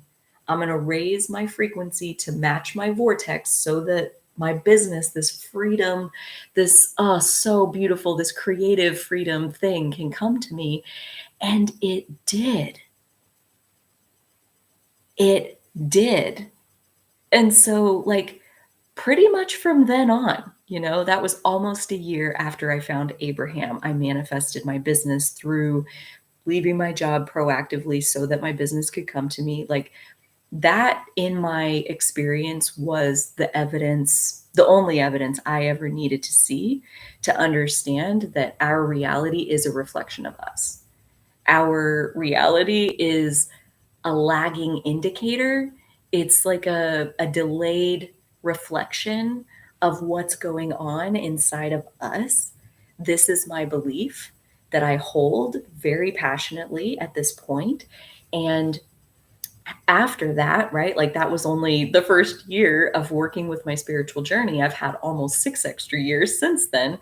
I'm going to raise my frequency to match my vortex so that my business, this freedom, this so beautiful, this creative freedom thing can come to me. And it did. And so like pretty much from then on, that was almost a year after I found Abraham, I manifested my business through leaving my job proactively so that my business could come to me. Like that in my experience was the evidence, the only evidence I ever needed to see to understand that our reality is a reflection of us. Our reality is a lagging indicator. It's like a delayed reflection of what's going on inside of us. This is my belief that I hold very passionately at this point. And after that, right? Like that was only the first year of working with my spiritual journey. I've had almost 6 extra years since then.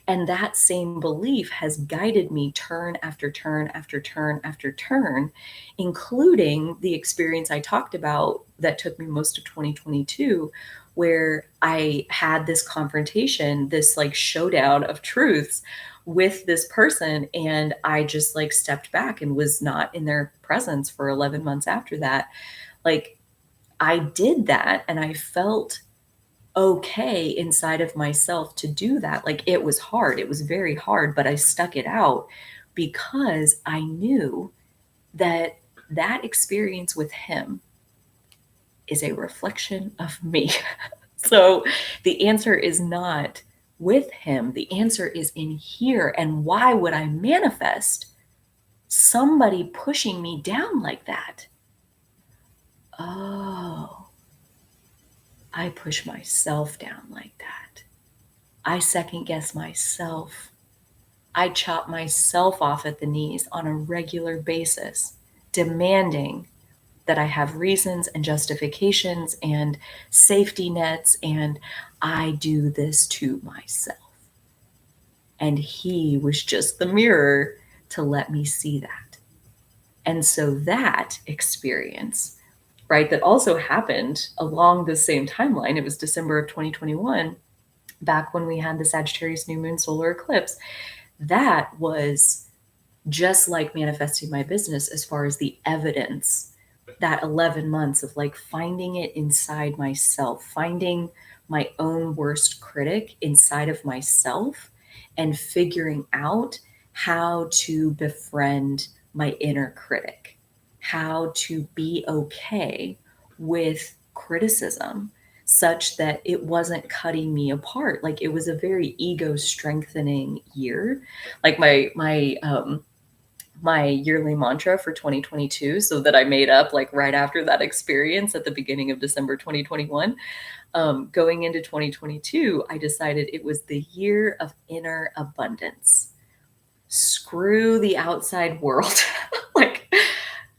And that same belief has guided me turn after turn after turn after turn, including the experience I talked about that took me most of 2022, where I had this confrontation, this like showdown of truths with this person, and I just like stepped back and was not in their presence for 11 months after that. Like I did that and I felt okay inside of myself to do that. Like it was hard, it was very hard, but I stuck it out because I knew that that experience with him is a reflection of me. So the answer is not with him. The answer is in here. And why would I manifest somebody pushing me down like that? Oh, I push myself down like that. I second guess myself. I chop myself off at the knees on a regular basis, demanding that I have reasons and justifications and safety nets, and I do this to myself. And he was just the mirror to let me see that. And so that experience, right, that also happened along the same timeline, it was December of 2021, back when we had the Sagittarius new moon solar eclipse. That was just like manifesting my business as far as the evidence, that 11 months of like finding it inside myself, finding my own worst critic inside of myself and figuring out how to befriend my inner critic, how to be okay with criticism such that it wasn't cutting me apart. Like it was a very ego strengthening year. Like my yearly mantra for 2022, so that I made up like right after that experience at the beginning of December 2021. Going into 2022, I decided it was the year of inner abundance. Screw the outside world. Like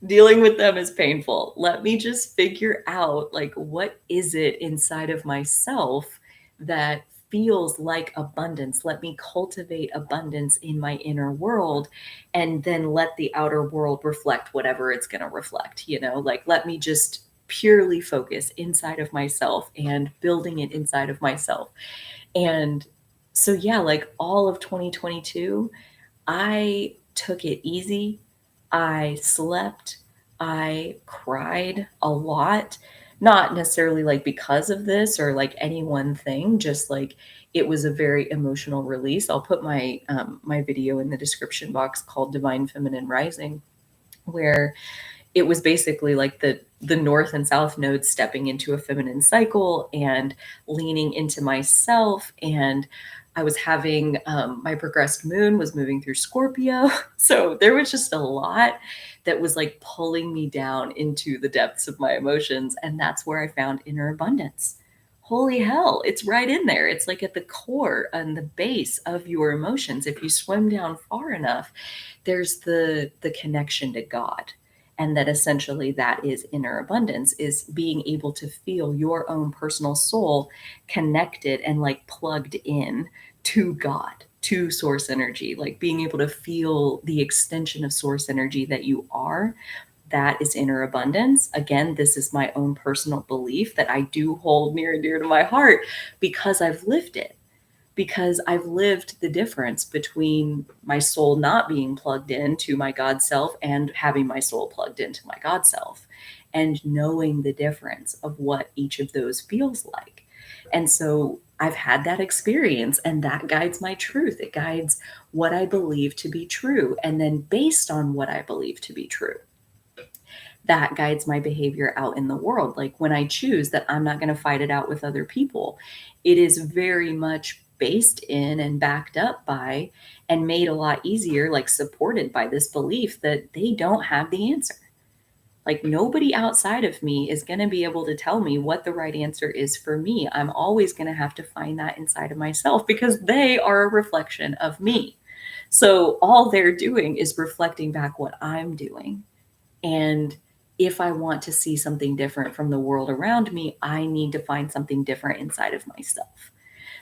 dealing with them is painful. Let me just figure out like what is it inside of myself that feels like abundance. Let me cultivate abundance in my inner world and then let the outer world reflect whatever it's going to reflect, like let me just purely focus inside of myself and building it inside of myself. And so yeah, like all of 2022, I took it easy. I slept. I cried a lot Not necessarily like because of this or like any one thing, just like it was a very emotional release. I'll put my video in the description box called Divine Feminine Rising, where it was basically like the north and south nodes stepping into a feminine cycle and leaning into myself. And I was having my progressed moon was moving through Scorpio. So there was just a lot that was like pulling me down into the depths of my emotions. And that's where I found inner abundance. Holy hell, it's right in there. It's like at the core and the base of your emotions. If you swim down far enough, there's the connection to God, and that essentially that is inner abundance, is being able to feel your own personal soul connected and like plugged in to God, to source energy, like being able to feel the extension of source energy that you are. That is inner abundance. Again, this is my own personal belief that I do hold near and dear to my heart because I've lived it, because I've lived the difference between my soul not being plugged into my God self and having my soul plugged into my God self, and knowing the difference of what each of those feels like. And so I've had that experience, and that guides my truth. It guides what I believe to be true. And then, based on what I believe to be true, that guides my behavior out in the world. Like when I choose that I'm not going to fight it out with other people, it is very much based in and backed up by and made a lot easier, like supported by this belief that they don't have the answer. Like nobody outside of me is going to be able to tell me what the right answer is for me. I'm always going to have to find that inside of myself because they are a reflection of me. So all they're doing is reflecting back what I'm doing. And if I want to see something different from the world around me, I need to find something different inside of myself.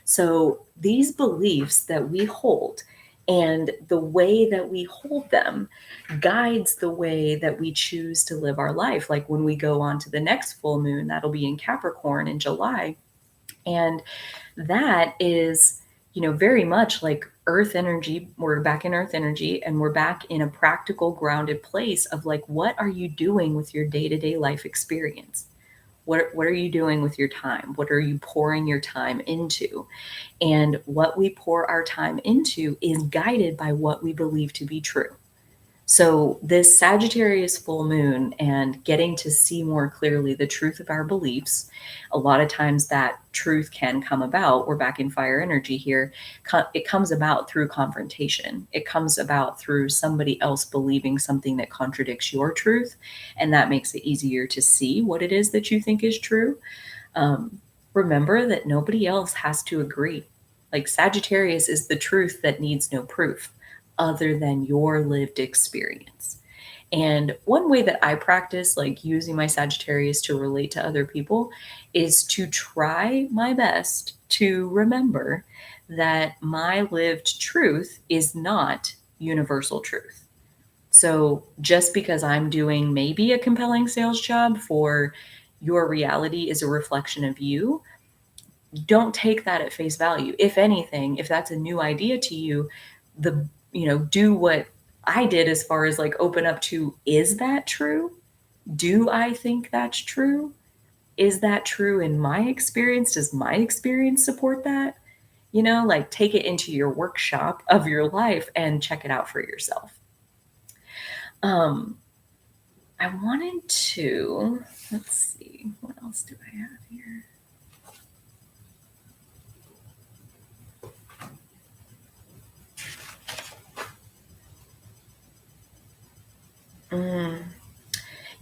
So these beliefs that we hold and the way that we hold them guides the way that we choose to live our life. Like when we go on to the next full moon, that'll be in Capricorn in July. And that is, very much like earth energy. We're back in earth energy, and we're back in a practical, grounded place of like, what are you doing with your day-to-day life experience? What are you doing with your time? What are you pouring your time into? And what we pour our time into is guided by what we believe to be true. So, this Sagittarius full moon and getting to see more clearly the truth of our beliefs, a lot of times that truth can come about. We're back in fire energy here. It comes about through confrontation, it comes about through somebody else believing something that contradicts your truth. And that makes it easier to see what it is that you think is true. Remember that nobody else has to agree. Like Sagittarius is the truth that needs no proof other than your lived experience. And one way that I practice, like using my Sagittarius to relate to other people, is to try my best to remember that my lived truth is not universal truth. So just because I'm doing maybe a compelling sales job for your reality is a reflection of you, don't take that at face value. If anything, if that's a new idea to you, do what I did as far as like open up to, is that true? Do I think that's true? Is that true in my experience? Does my experience support that? Like take it into your workshop of your life and check it out for yourself. I wanted to, let's see, what else do I have here?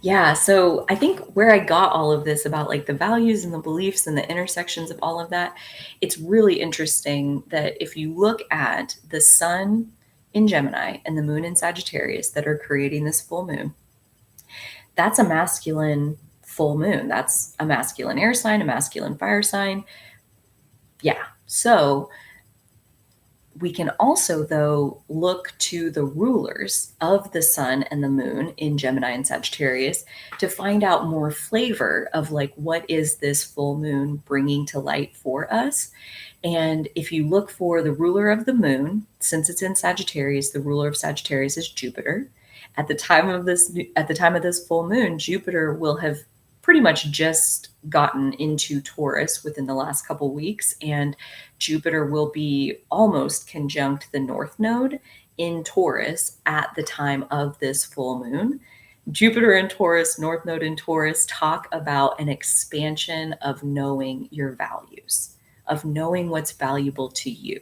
Yeah, so I think where I got all of this about like the values and the beliefs and the intersections of all of that, it's really interesting that if you look at the sun in Gemini and the moon in Sagittarius that are creating this full moon, that's a masculine full moon. That's a masculine air sign, a masculine fire sign. Yeah. So we can also, though, look to the rulers of the sun and the moon in Gemini and Sagittarius to find out more flavor of like, what is this full moon bringing to light for us? And if you look for the ruler of the moon, since it's in Sagittarius, the ruler of Sagittarius is Jupiter. At the time of this full moon, Jupiter will have pretty much just gotten into Taurus within the last couple weeks, and Jupiter will be almost conjunct the North Node in Taurus at the time of this full moon. Jupiter in Taurus, North Node in Taurus talk about an expansion of knowing your values, of knowing what's valuable to you.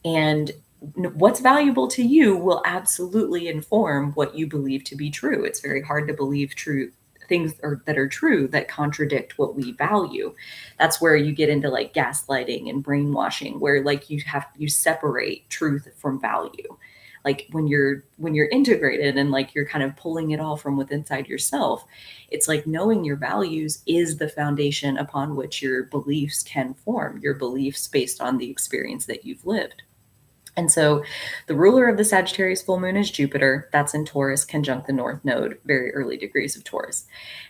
And what's valuable to you will absolutely inform what you believe to be true. It's very hard to believe true things that are true that contradict what we value. That's where you get into like gaslighting and brainwashing, where like you separate truth from value. Like when you're integrated and like you're kind of pulling it all from within inside yourself, it's like knowing your values is the foundation upon which your beliefs can form, your beliefs based on the experience that you've lived. And so the ruler of the Sagittarius full moon is Jupiter. That's in Taurus, conjunct the North Node, very early degrees of Taurus.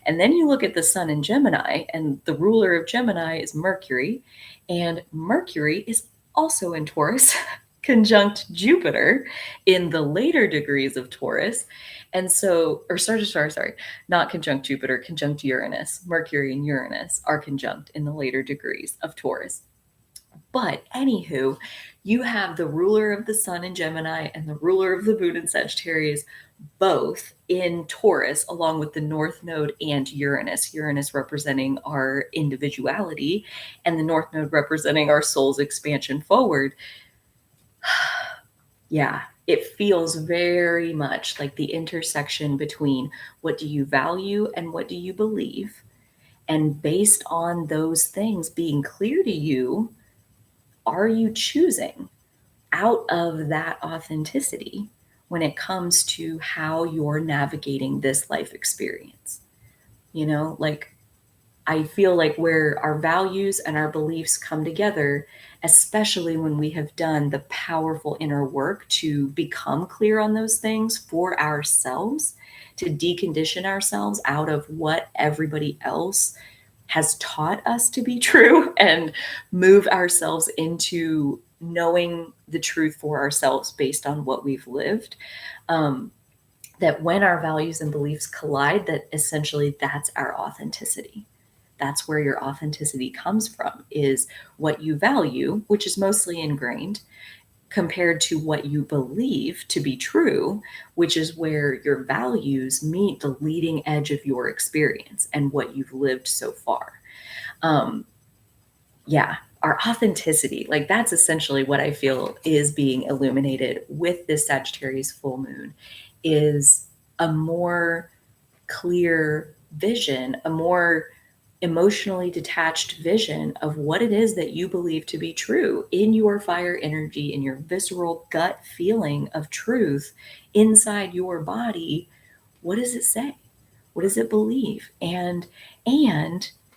And then you look at the sun in Gemini, and the ruler of Gemini is Mercury. And Mercury is also in Taurus, conjunct Jupiter in the later degrees of Taurus. And so, or sorry, not conjunct Jupiter, conjunct Uranus. Mercury and Uranus are conjunct in the later degrees of Taurus. But anywho, you have the ruler of the sun in Gemini and the ruler of the moon in Sagittarius, both in Taurus, along with the North Node and Uranus. Uranus representing our individuality and the North Node representing our soul's expansion forward. Yeah, it feels very much like the intersection between what do you value and what do you believe. And based on those things being clear to you, are you choosing out of that authenticity when it comes to how you're navigating this life experience? You know, like I feel like where our values and our beliefs come together, especially when we have done the powerful inner work to become clear on those things for ourselves, to decondition ourselves out of what everybody else has taught us to be true and move ourselves into knowing the truth for ourselves based on what we've lived. That when our values and beliefs collide, that essentially that's our authenticity. That's where your authenticity comes from, is what you value, which is mostly ingrained, compared to what you believe to be true, which is where your values meet the leading edge of your experience and what you've lived so far. Yeah, our authenticity, like that's essentially what I feel is being illuminated with this Sagittarius full moon, is a more clear vision, a more emotionally detached vision of what it is that you believe to be true in your fire energy, in your visceral gut feeling of truth inside your body. What does it say? What does it believe? And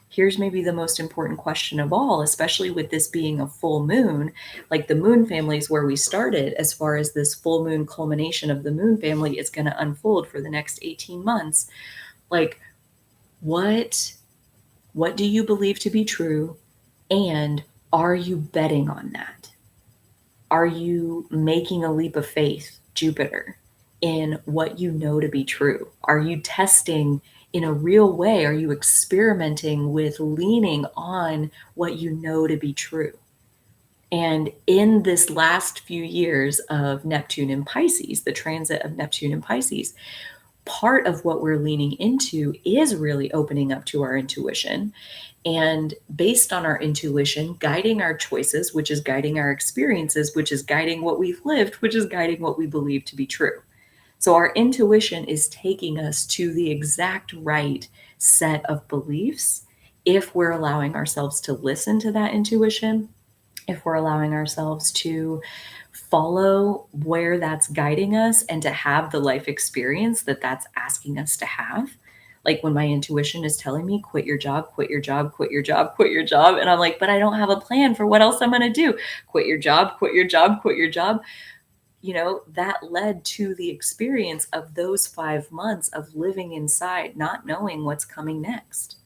here's maybe the most important question of all, especially with this being a full moon, like the moon family is where we started, as far as this full moon culmination of the moon family is going to unfold for the next 18 months. Like, what do you believe to be true? And are you betting on that? Are you making a leap of faith, Jupiter, in what you know to be true? Are you testing in a real way? Are you experimenting with leaning on what you know to be true? And in this last few years of Neptune in Pisces, the transit of Neptune in Pisces, part of what we're leaning into is really opening up to our intuition, and based on our intuition, guiding our choices, which is guiding our experiences, which is guiding what we've lived, which is guiding what we believe to be true. So our intuition is taking us to the exact right set of beliefs if we're allowing ourselves to listen to that intuition, if we're allowing ourselves to follow where that's guiding us and to have the life experience that that's asking us to have. Like when my intuition is telling me, quit your job, quit your job, quit your job, quit your job. And I'm like, but I don't have a plan for what else I'm going to do. Quit your job, quit your job, quit your job. You know, that led to the experience of those 5 months of living inside, not knowing what's coming next,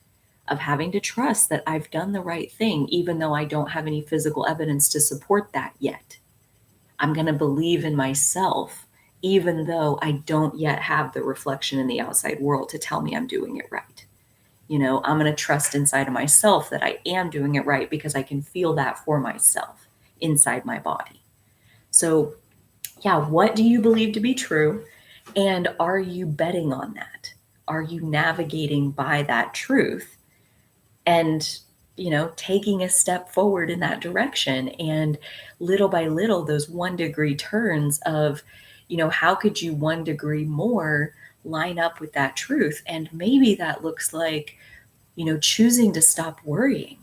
of having to trust that I've done the right thing, even though I don't have any physical evidence to support that yet. I'm going to believe in myself, even though I don't yet have the reflection in the outside world to tell me I'm doing it right. I'm going to trust inside of myself that I am doing it right because I can feel that for myself inside my body. So, yeah, what do you believe to be true? And are you betting on that? Are you navigating by that truth and, taking a step forward in that direction? And little by little, those 1 degree turns of, how could you 1 degree more line up with that truth? And maybe that looks like, choosing to stop worrying.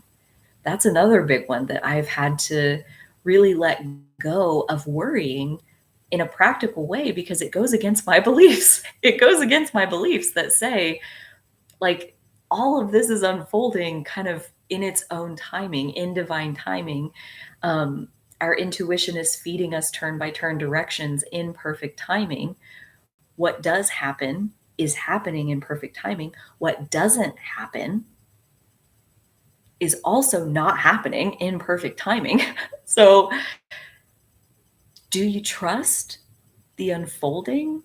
That's another big one that I've had to really let go of worrying in a practical way because it goes against my beliefs. It goes against my beliefs that say, like, all of this is unfolding kind of in its own timing, in divine timing. Um, our intuition is feeding us turn by turn directions in perfect timing. What does happen is happening in perfect timing. What doesn't happen is also not happening in perfect timing. So, do you trust the unfolding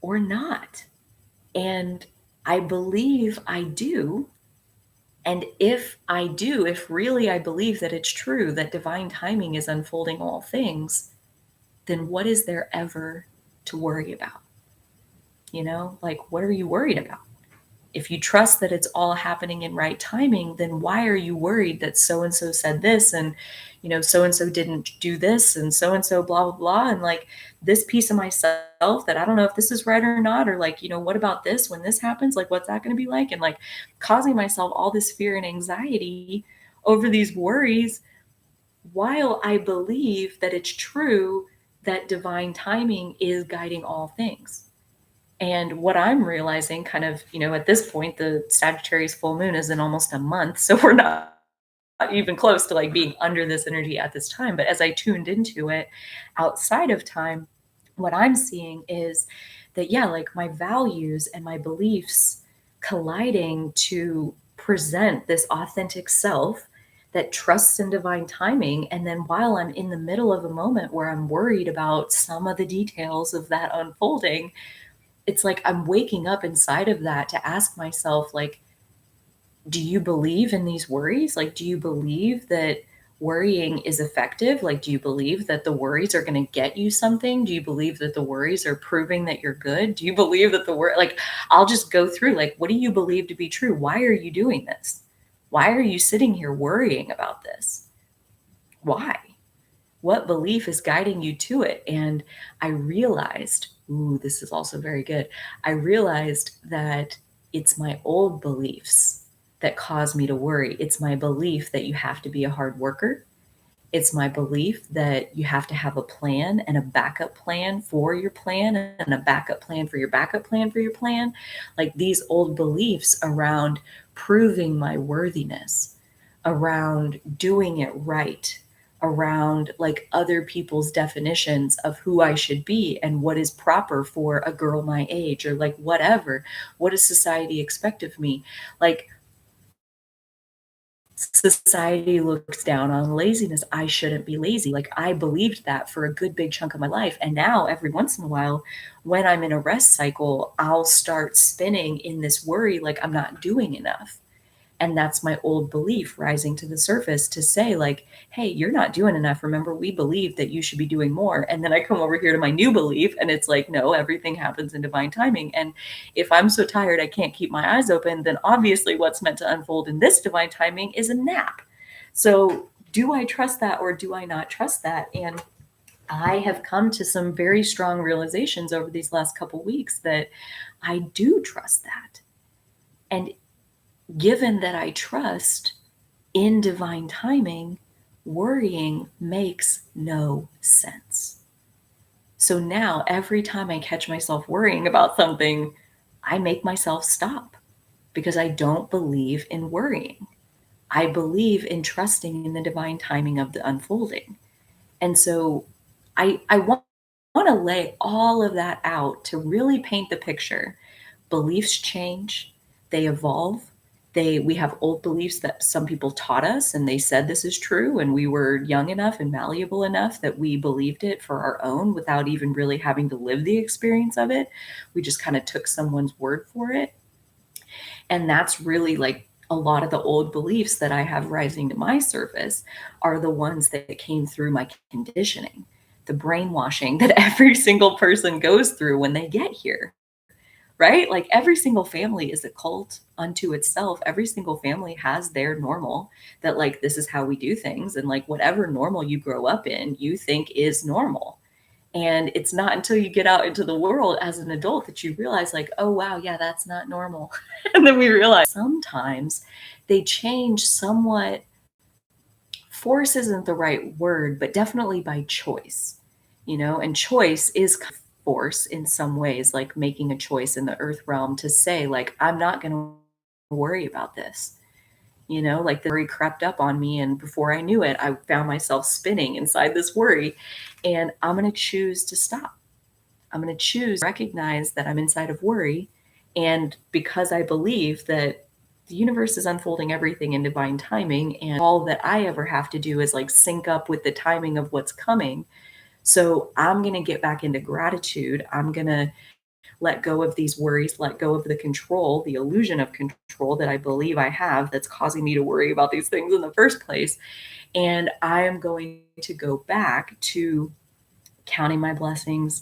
or not? And I believe I do. And if I do, if really I believe that it's true that divine timing is unfolding all things, then what is there ever to worry about? Like, what are you worried about? If you trust that it's all happening in right timing, then why are you worried that so and so said this and so and so didn't do this and so blah blah blah, and like this piece of myself that I don't know if this is right or not, or like what about this when this happens, like what's that going to be like, and like causing myself all this fear and anxiety over these worries while I believe that it's true that divine timing is guiding all things. And what I'm realizing kind of, at this point, the Sagittarius full moon is in almost a month. So we're not even close to like being under this energy at this time. But as I tuned into it outside of time, what I'm seeing is that, yeah, like my values and my beliefs colliding to present this authentic self that trusts in divine timing. And then while I'm in the middle of a moment where I'm worried about some of the details of that unfolding, it's like I'm waking up inside of that to ask myself, like, do you believe in these worries? Like, do you believe that worrying is effective? Like, do you believe that the worries are going to get you something? Do you believe that the worries are proving that you're good? Do you believe that like, I'll just go through, like, what do you believe to be true? Why are you doing this? Why are you sitting here worrying about this? Why? What belief is guiding you to it? And I realized, ooh, this is also very good. I realized that it's my old beliefs that cause me to worry. It's my belief that you have to be a hard worker. It's my belief that you have to have a plan and a backup plan for your plan and a backup plan for your backup plan for your plan. Like these old beliefs around proving my worthiness, around doing it right, around like other people's definitions of who I should be and what is proper for a girl my age, or like whatever. What does society expect of me? Like, society looks down on laziness. I shouldn't be lazy. Like I believed that for a good big chunk of my life. And now every once in a while, when I'm in a rest cycle, I'll start spinning in this worry, like I'm not doing enough. And that's my old belief rising to the surface to say, like, hey, you're not doing enough. Remember, we believed that you should be doing more. And then I come over here to my new belief, and it's like, no, everything happens in divine timing. And if I'm so tired I can't keep my eyes open, then obviously what's meant to unfold in this divine timing is a nap. So do I trust that or do I not trust that? And I have come to some very strong realizations over these last couple weeks that I do trust that. And given that I trust in divine timing, worrying makes no sense. So now every time I catch myself worrying about something, I make myself stop because I don't believe in worrying. I believe in trusting in the divine timing of the unfolding. And so I want to lay all of that out to really paint the picture. Beliefs change, they evolve. We have old beliefs that some people taught us and they said this is true, and we were young enough and malleable enough that we believed it for our own without even really having to live the experience of it. We just kind of took someone's word for it. And that's really like a lot of the old beliefs that I have rising to my surface are the ones that came through my conditioning, the brainwashing that every single person goes through when they get here, right? Like every single family is a cult unto itself. Every single family has their normal that, like, this is how we do things. And like whatever normal you grow up in, you think is normal. And it's not until you get out into the world as an adult that you realize, like, oh, wow, yeah, that's not normal. And then we realize sometimes they change somewhat. Force isn't the right word, but definitely by choice, and choice is kind of force in some ways, like making a choice in the earth realm to say, like, I'm not going to worry about this. Like the worry crept up on me. And before I knew it, I found myself spinning inside this worry. And I'm going to choose to stop. I'm going to choose to recognize that I'm inside of worry. And because I believe that the universe is unfolding everything in divine timing, and all that I ever have to do is like sync up with the timing of what's coming. So I'm going to get back into gratitude. I'm going to let go of these worries, let go of the control, the illusion of control that I believe I have that's causing me to worry about these things in the first place. And I am going to go back to counting my blessings,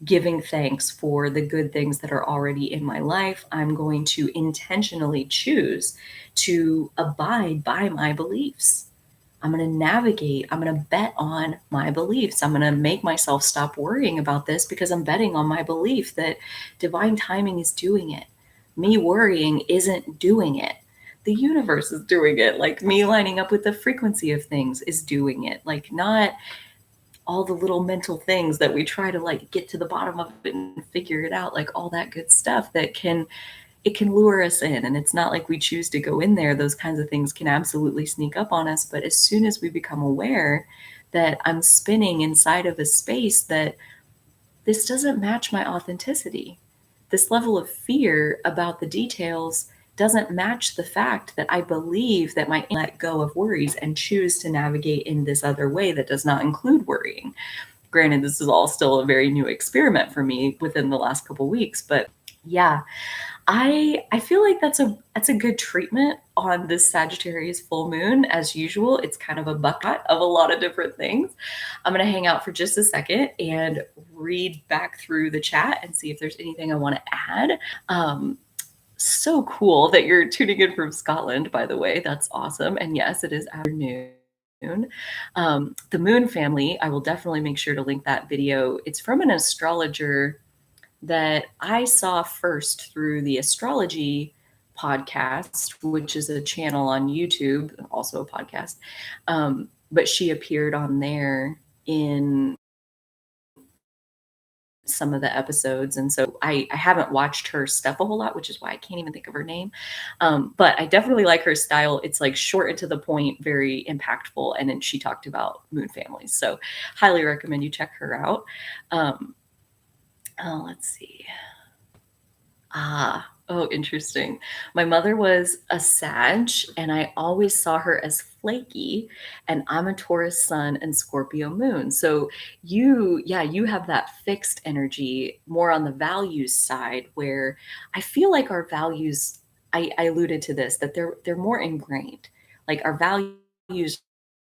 giving thanks for the good things that are already in my life. I'm going to intentionally choose to abide by my beliefs. I'm going to navigate. I'm going to bet on my beliefs. I'm going to make myself stop worrying about this because I'm betting on my belief that divine timing is doing it. Me worrying isn't doing it. The universe is doing it. Like me lining up with the frequency of things is doing it. Like not all the little mental things that we try to like get to the bottom of it and figure it out, like all that good stuff that can lure us in. And it's not like we choose to go in there. Those kinds of things can absolutely sneak up on us. But as soon as we become aware that I'm spinning inside of a space that this doesn't match my authenticity, this level of fear about the details doesn't match the fact that I believe that my let go of worries and choose to navigate in this other way that does not include worrying. Granted, this is all still a very new experiment for me within the last couple weeks, but yeah, I feel like that's a good treatment on this Sagittarius full moon. As usual, it's kind of a bucket of a lot of different things. I'm going to hang out for just a second and read back through the chat and see if there's anything I want to add. So cool that you're tuning in from Scotland, by the way. That's awesome. And yes, it is afternoon. The Moon family, I will definitely make sure to link that video. It's from an astrologer that I saw first through the astrology podcast, which is a channel on YouTube, also a podcast. But she appeared on there in some of the episodes. And so I haven't watched her stuff a whole lot, which is why I can't even think of her name. But I definitely like her style. It's like short and to the point, very impactful. And then she talked about moon families. So highly recommend you check her out. Let's see. Oh, interesting. My mother was a Sag, and I always saw her as flaky, and I'm a Taurus sun and Scorpio moon. So you have that fixed energy more on the values side, where I feel like our values, I alluded to this, that they're more ingrained. Like our values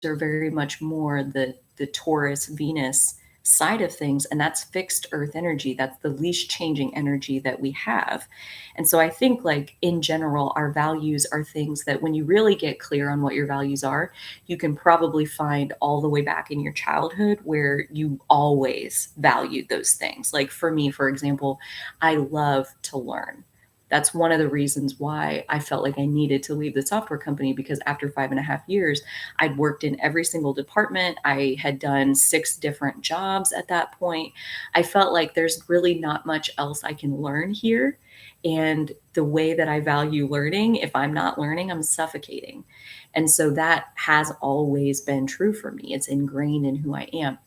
are very much more the Taurus Venus side of things, and that's fixed earth energy. That's the least changing energy that we have. And so I think, like, in general, our values are things that when you really get clear on what your values are, you can probably find all the way back in your childhood where you always valued those things. Like for me, for example, I love to learn. That's one of the reasons why I felt like I needed to leave the software company, because after 5.5 years, I'd worked in every single department. I had done 6 different jobs at that point. I felt like there's really not much else I can learn here. And the way that I value learning, if I'm not learning, I'm suffocating. And so that has always been true for me. It's ingrained in who I am.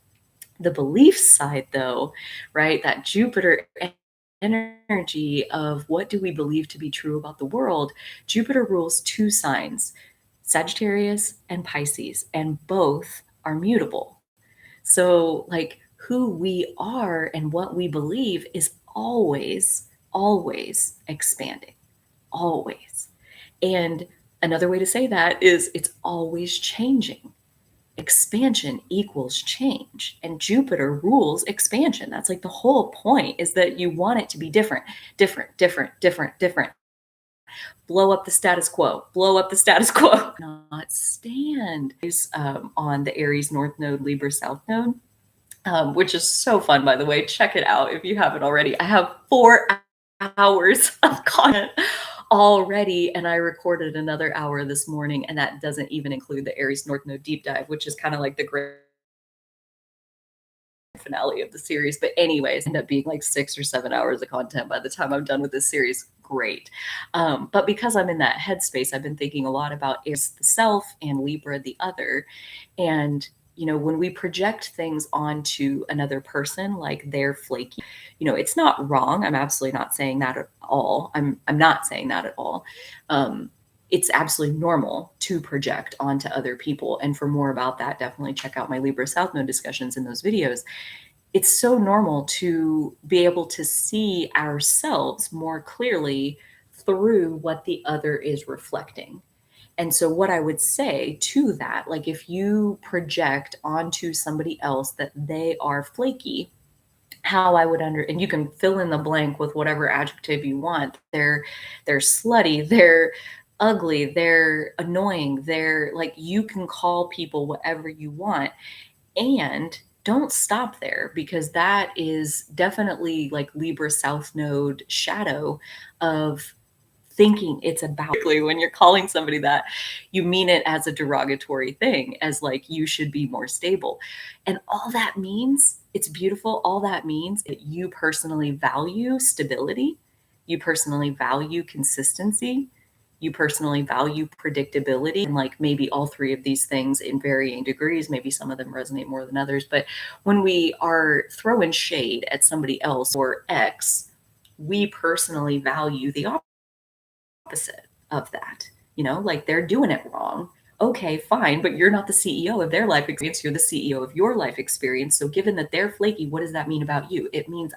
The belief side, though, right? That Jupiter energy of what do we believe to be true about the world. Jupiter rules 2 signs, Sagittarius and Pisces, and both are mutable. So, like, who we are and what we believe is always expanding. always. And another way to say that is it's always changing. Expansion equals change, and Jupiter rules expansion. That's like the whole point, is that you want it to be different, different, different, different, different. Blow up the status quo, blow up the status quo. Not stand. On the Aries North Node, Libra South Node, which is so fun, by the way. Check it out if you haven't already. I have 4 hours of content already, and I recorded another hour this morning, and that doesn't even include the Aries North Node deep dive, which is kind of like the great finale of the series. But anyways, end up being like 6 or 7 hours of content by the time I'm done with this series. Great. But because I'm in that headspace, I've been thinking a lot about Aries the self and Libra the other. And when we project things onto another person, like they're flaky, it's not wrong. I'm absolutely not saying that at all. I'm not saying that at all. It's absolutely normal to project onto other people. And for more about that, definitely check out my Libra South Node discussions in those videos. It's so normal to be able to see ourselves more clearly through what the other is reflecting. And so what I would say to that, like if you project onto somebody else that they are flaky, how I would and you can fill in the blank with whatever adjective you want. They're slutty, they're ugly, they're annoying, they're like, you can call people whatever you want. And don't stop there, because that is definitely like Libra South Node shadow of thinking it's about. When you're calling somebody that, you mean it as a derogatory thing, as like you should be more stable. And all that means, it's beautiful, all that means that you personally value stability, you personally value consistency, you personally value predictability, and like maybe all three of these things in varying degrees. Maybe some of them resonate more than others. But when we are throwing shade at somebody else or X, we personally value the opposite of that. Like they're doing it wrong. Okay, fine, but you're not the CEO of their life experience. You're the CEO of your life experience. So given that they're flaky, what does that mean about you? It means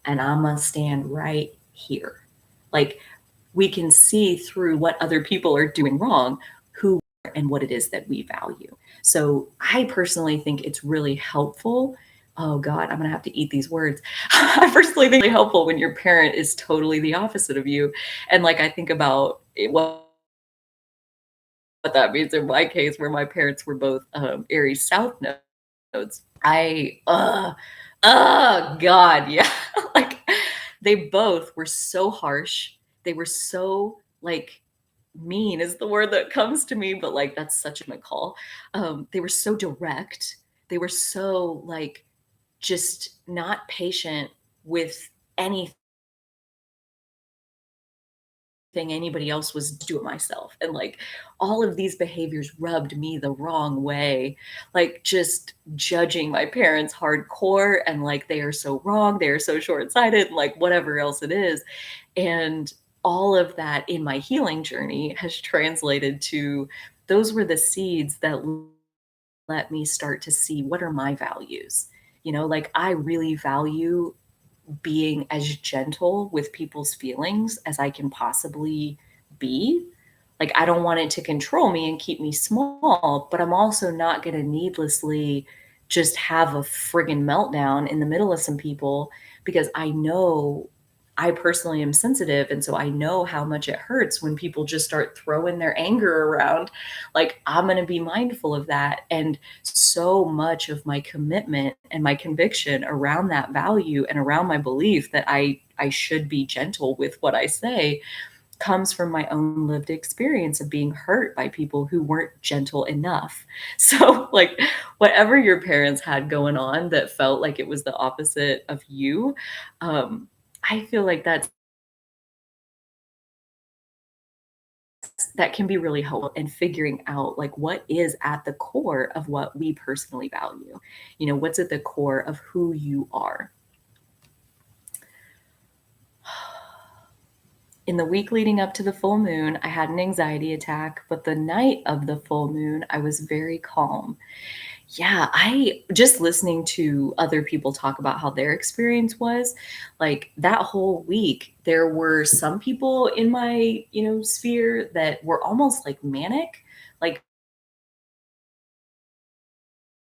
and I'm gonna stand right here. Like we can see through what other people are doing wrong, who and what it is that we value. So I personally think it's really helpful. Oh God, I'm gonna have to eat these words. I personally think it's really helpful when your parent is totally the opposite of you. And like I think about what that means in my case, where my parents were both Aries South nodes. God, yeah. Like they both were so harsh. They were so like mean is the word that comes to me, but like that's such a McCall. They were so direct. They were so like just not patient with anything anybody else was. Do it myself. And like all of these behaviors rubbed me the wrong way, like just judging my parents hardcore, and like they are so wrong, they are so short-sighted, like whatever else it is. And all of that in my healing journey has translated to, those were the seeds that let me start to see, what are my values. Like I really value being as gentle with people's feelings as I can possibly be. Like, I don't want it to control me and keep me small, but I'm also not going to needlessly just have a friggin' meltdown in the middle of some people, because I know I personally am sensitive. And so I know how much it hurts when people just start throwing their anger around. Like, I'm going to be mindful of that. And so much of my commitment and my conviction around that value and around my belief that I should be gentle with what I say comes from my own lived experience of being hurt by people who weren't gentle enough. So, like, whatever your parents had going on that felt like it was the opposite of you, I feel like that can be really helpful in figuring out like what is at the core of what we personally value. What's at the core of who you are. In the week leading up to the full moon, I had an anxiety attack, but the night of the full moon, I was very calm. Yeah, I just listening to other people talk about how their experience was, like that whole week, there were some people in my, sphere that were almost like manic, like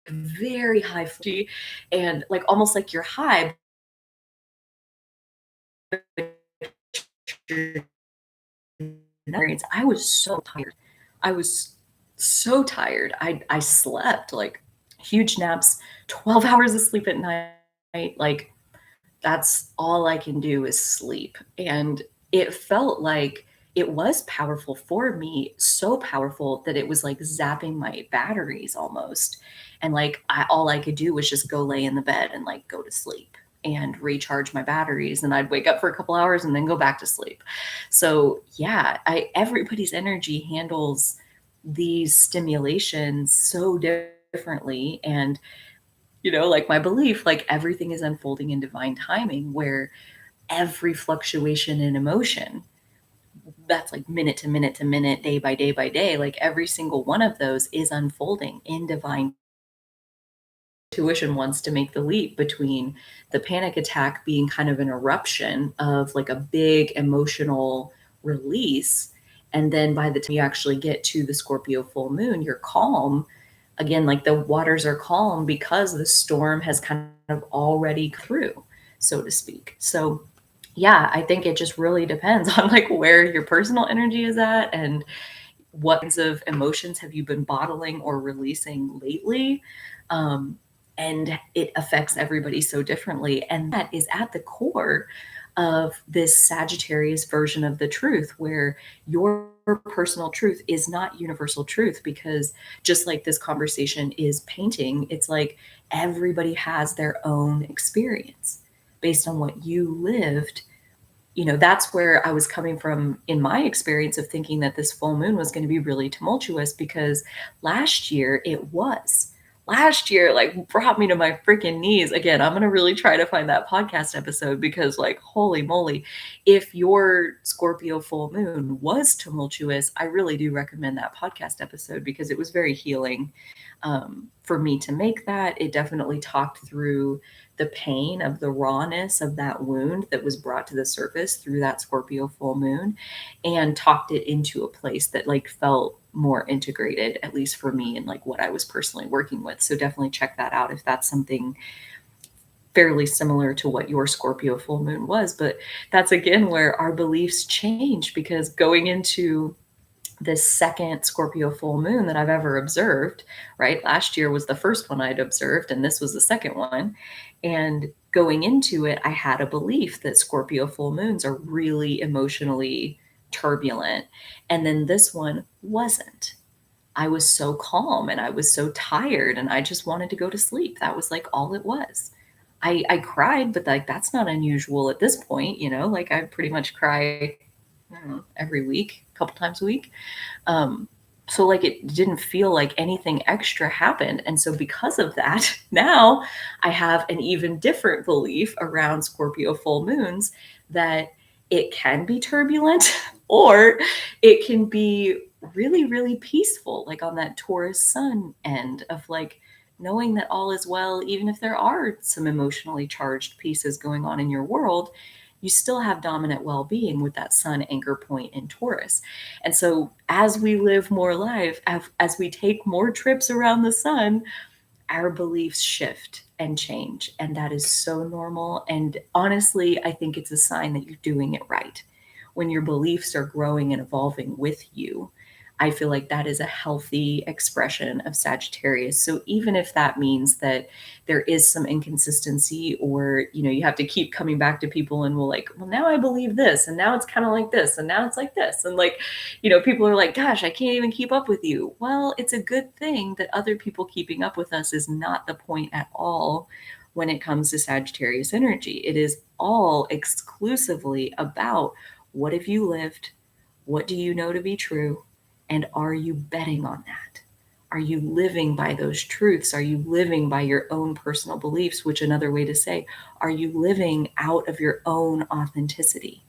very high energy and like almost like you're high, experience. I was so tired. I was so tired. I slept like huge naps, 12 hours of sleep at night. Like that's all I can do is sleep. And it felt like it was powerful for me, so powerful that it was like zapping my batteries almost. And like all I could do was just go lay in the bed and like go to sleep and recharge my batteries. And I'd wake up for a couple hours and then go back to sleep. So yeah, everybody's energy handles these stimulations so differently. And like my belief, like everything is unfolding in divine timing, where every fluctuation in emotion, that's like minute to minute to minute, day by day by day, like every single one of those is unfolding in divine. Intuition wants to make the leap between the panic attack being kind of an eruption of like a big emotional release. And then by the time you actually get to the Scorpio full moon, you're calm. Again, like the waters are calm because the storm has kind of already through, so to speak. So yeah, I think it just really depends on like where your personal energy is at and what kinds of emotions have you been bottling or releasing lately. Um, and it affects everybody so differently. And that is at the core of this Sagittarius version of the truth, where your personal truth is not universal truth. Because just like this conversation is painting, it's like everybody has their own experience based on what you lived. That's where I was coming from in my experience of thinking that this full moon was going to be really tumultuous, because last year it was. Last year, like, brought me to my freaking knees. Again, I'm going to really try to find that podcast episode because, like, holy moly, if your Scorpio full moon was tumultuous, I really do recommend that podcast episode because it was very healing for me to make that. It definitely talked through the pain of the rawness of that wound that was brought to the surface through that Scorpio full moon, and talked it into a place that like felt more integrated, at least for me, and like what I was personally working with. So definitely check that out if that's something fairly similar to what your Scorpio full moon was. But that's again where our beliefs change, because going into this second Scorpio full moon that I've ever observed, right? Last year was the first one I'd observed, and this was the second one. And going into it, I had a belief that Scorpio full moons are really emotionally turbulent. And then this one wasn't. I was so calm and I was so tired and I just wanted to go to sleep. That was like all it was. I cried, but like that's not unusual at this point, like I pretty much cry, I don't know, every week, a couple times a week. Um, so like it didn't feel like anything extra happened. And so because of that, now I have an even different belief around Scorpio full moons, that it can be turbulent or it can be really, really peaceful, like on that Taurus sun end of like knowing that all is well, even if there are some emotionally charged pieces going on in your world, you still have dominant well-being with that sun anchor point in Taurus. And so as we live more life, as we take more trips around the sun, our beliefs shift and change. And that is so normal. And honestly, I think it's a sign that you're doing it right. When your beliefs are growing and evolving with you, I feel like that is a healthy expression of Sagittarius. So even if that means that there is some inconsistency, or, you have to keep coming back to people and will like, well, now I believe this, and now it's kind of like this, and now it's like this. And like, people are like, gosh, I can't even keep up with you. Well, it's a good thing that other people keeping up with us is not the point at all when it comes to Sagittarius energy. It is all exclusively about what have you lived? What do you know to be true? And are you betting on that? Are you living by those truths? Are you living by your own personal beliefs? Which, another way to say, are you living out of your own authenticity?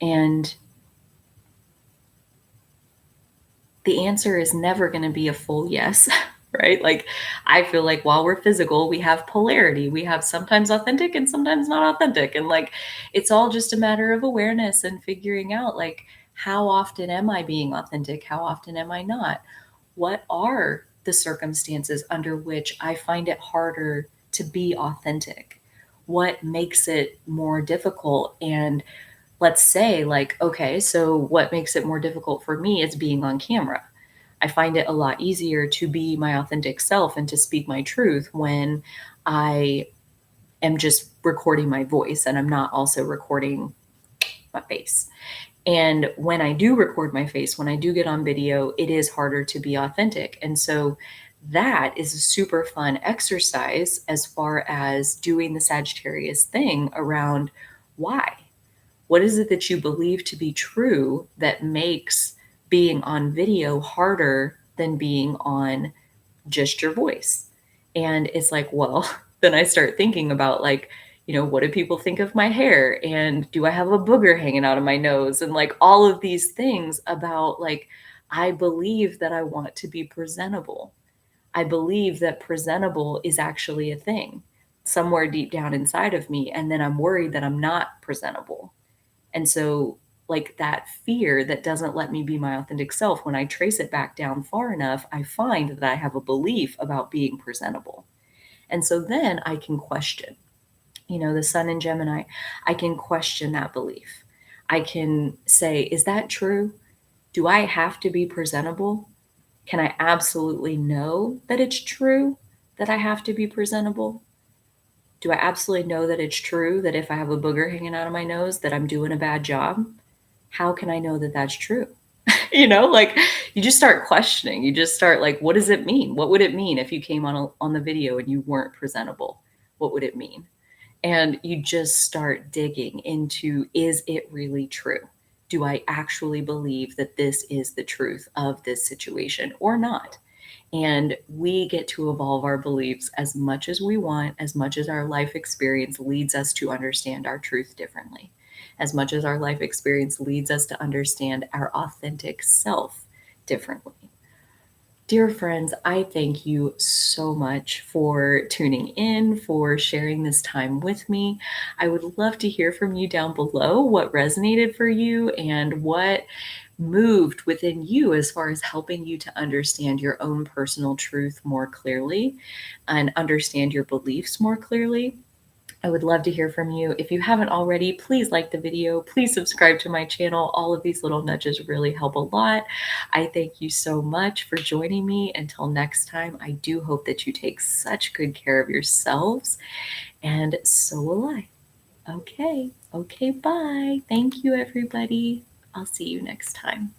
And the answer is never going to be a full yes, right? Like, I feel like while we're physical, we have polarity. We have sometimes authentic and sometimes not authentic. And like, it's all just a matter of awareness and figuring out, like, how often am I being authentic? How often am I not? What are the circumstances under which I find it harder to be authentic? What makes it more difficult? And let's say, like, okay, so what makes it more difficult for me is being on camera. I find it a lot easier to be my authentic self and to speak my truth when I am just recording my voice and I'm not also recording my face. And when I do record my face, when I do get on video, it is harder to be authentic. And so that is a super fun exercise as far as doing the Sagittarius thing around why. What is it that you believe to be true that makes being on video harder than being on just your voice? And it's like, well, then I start thinking about, like, what do people think of my hair? And do I have a booger hanging out of my nose? And like all of these things about, like, I believe that I want to be presentable. I believe that presentable is actually a thing somewhere deep down inside of me. And then I'm worried that I'm not presentable. And so, like, that fear that doesn't let me be my authentic self, when I trace it back down far enough, I find that I have a belief about being presentable. And so then I can question, the sun in Gemini, I can question that belief. I can say, is that true? Do I have to be presentable? Can I absolutely know that it's true that I have to be presentable? Do I absolutely know that it's true that if I have a booger hanging out of my nose that I'm doing a bad job? How can I know that that's true? Like, you just start questioning. You just start, like, what does it mean? What would it mean if you came on the video and you weren't presentable? What would it mean? And you just start digging into, is it really true? Do I actually believe that this is the truth of this situation or not? And we get to evolve our beliefs as much as we want, as much as our life experience leads us to understand our truth differently, as much as our life experience leads us to understand our authentic self differently. Dear friends, I thank you so much for tuning in, for sharing this time with me. I would love to hear from you down below what resonated for you and what moved within you as far as helping you to understand your own personal truth more clearly and understand your beliefs more clearly. I would love to hear from you. If you haven't already, please like the video. Please subscribe to my channel. All of these little nudges really help a lot. I thank you so much for joining me. Until next time, I do hope that you take such good care of yourselves, and so will I. Okay, bye. Thank you, everybody. I'll see you next time.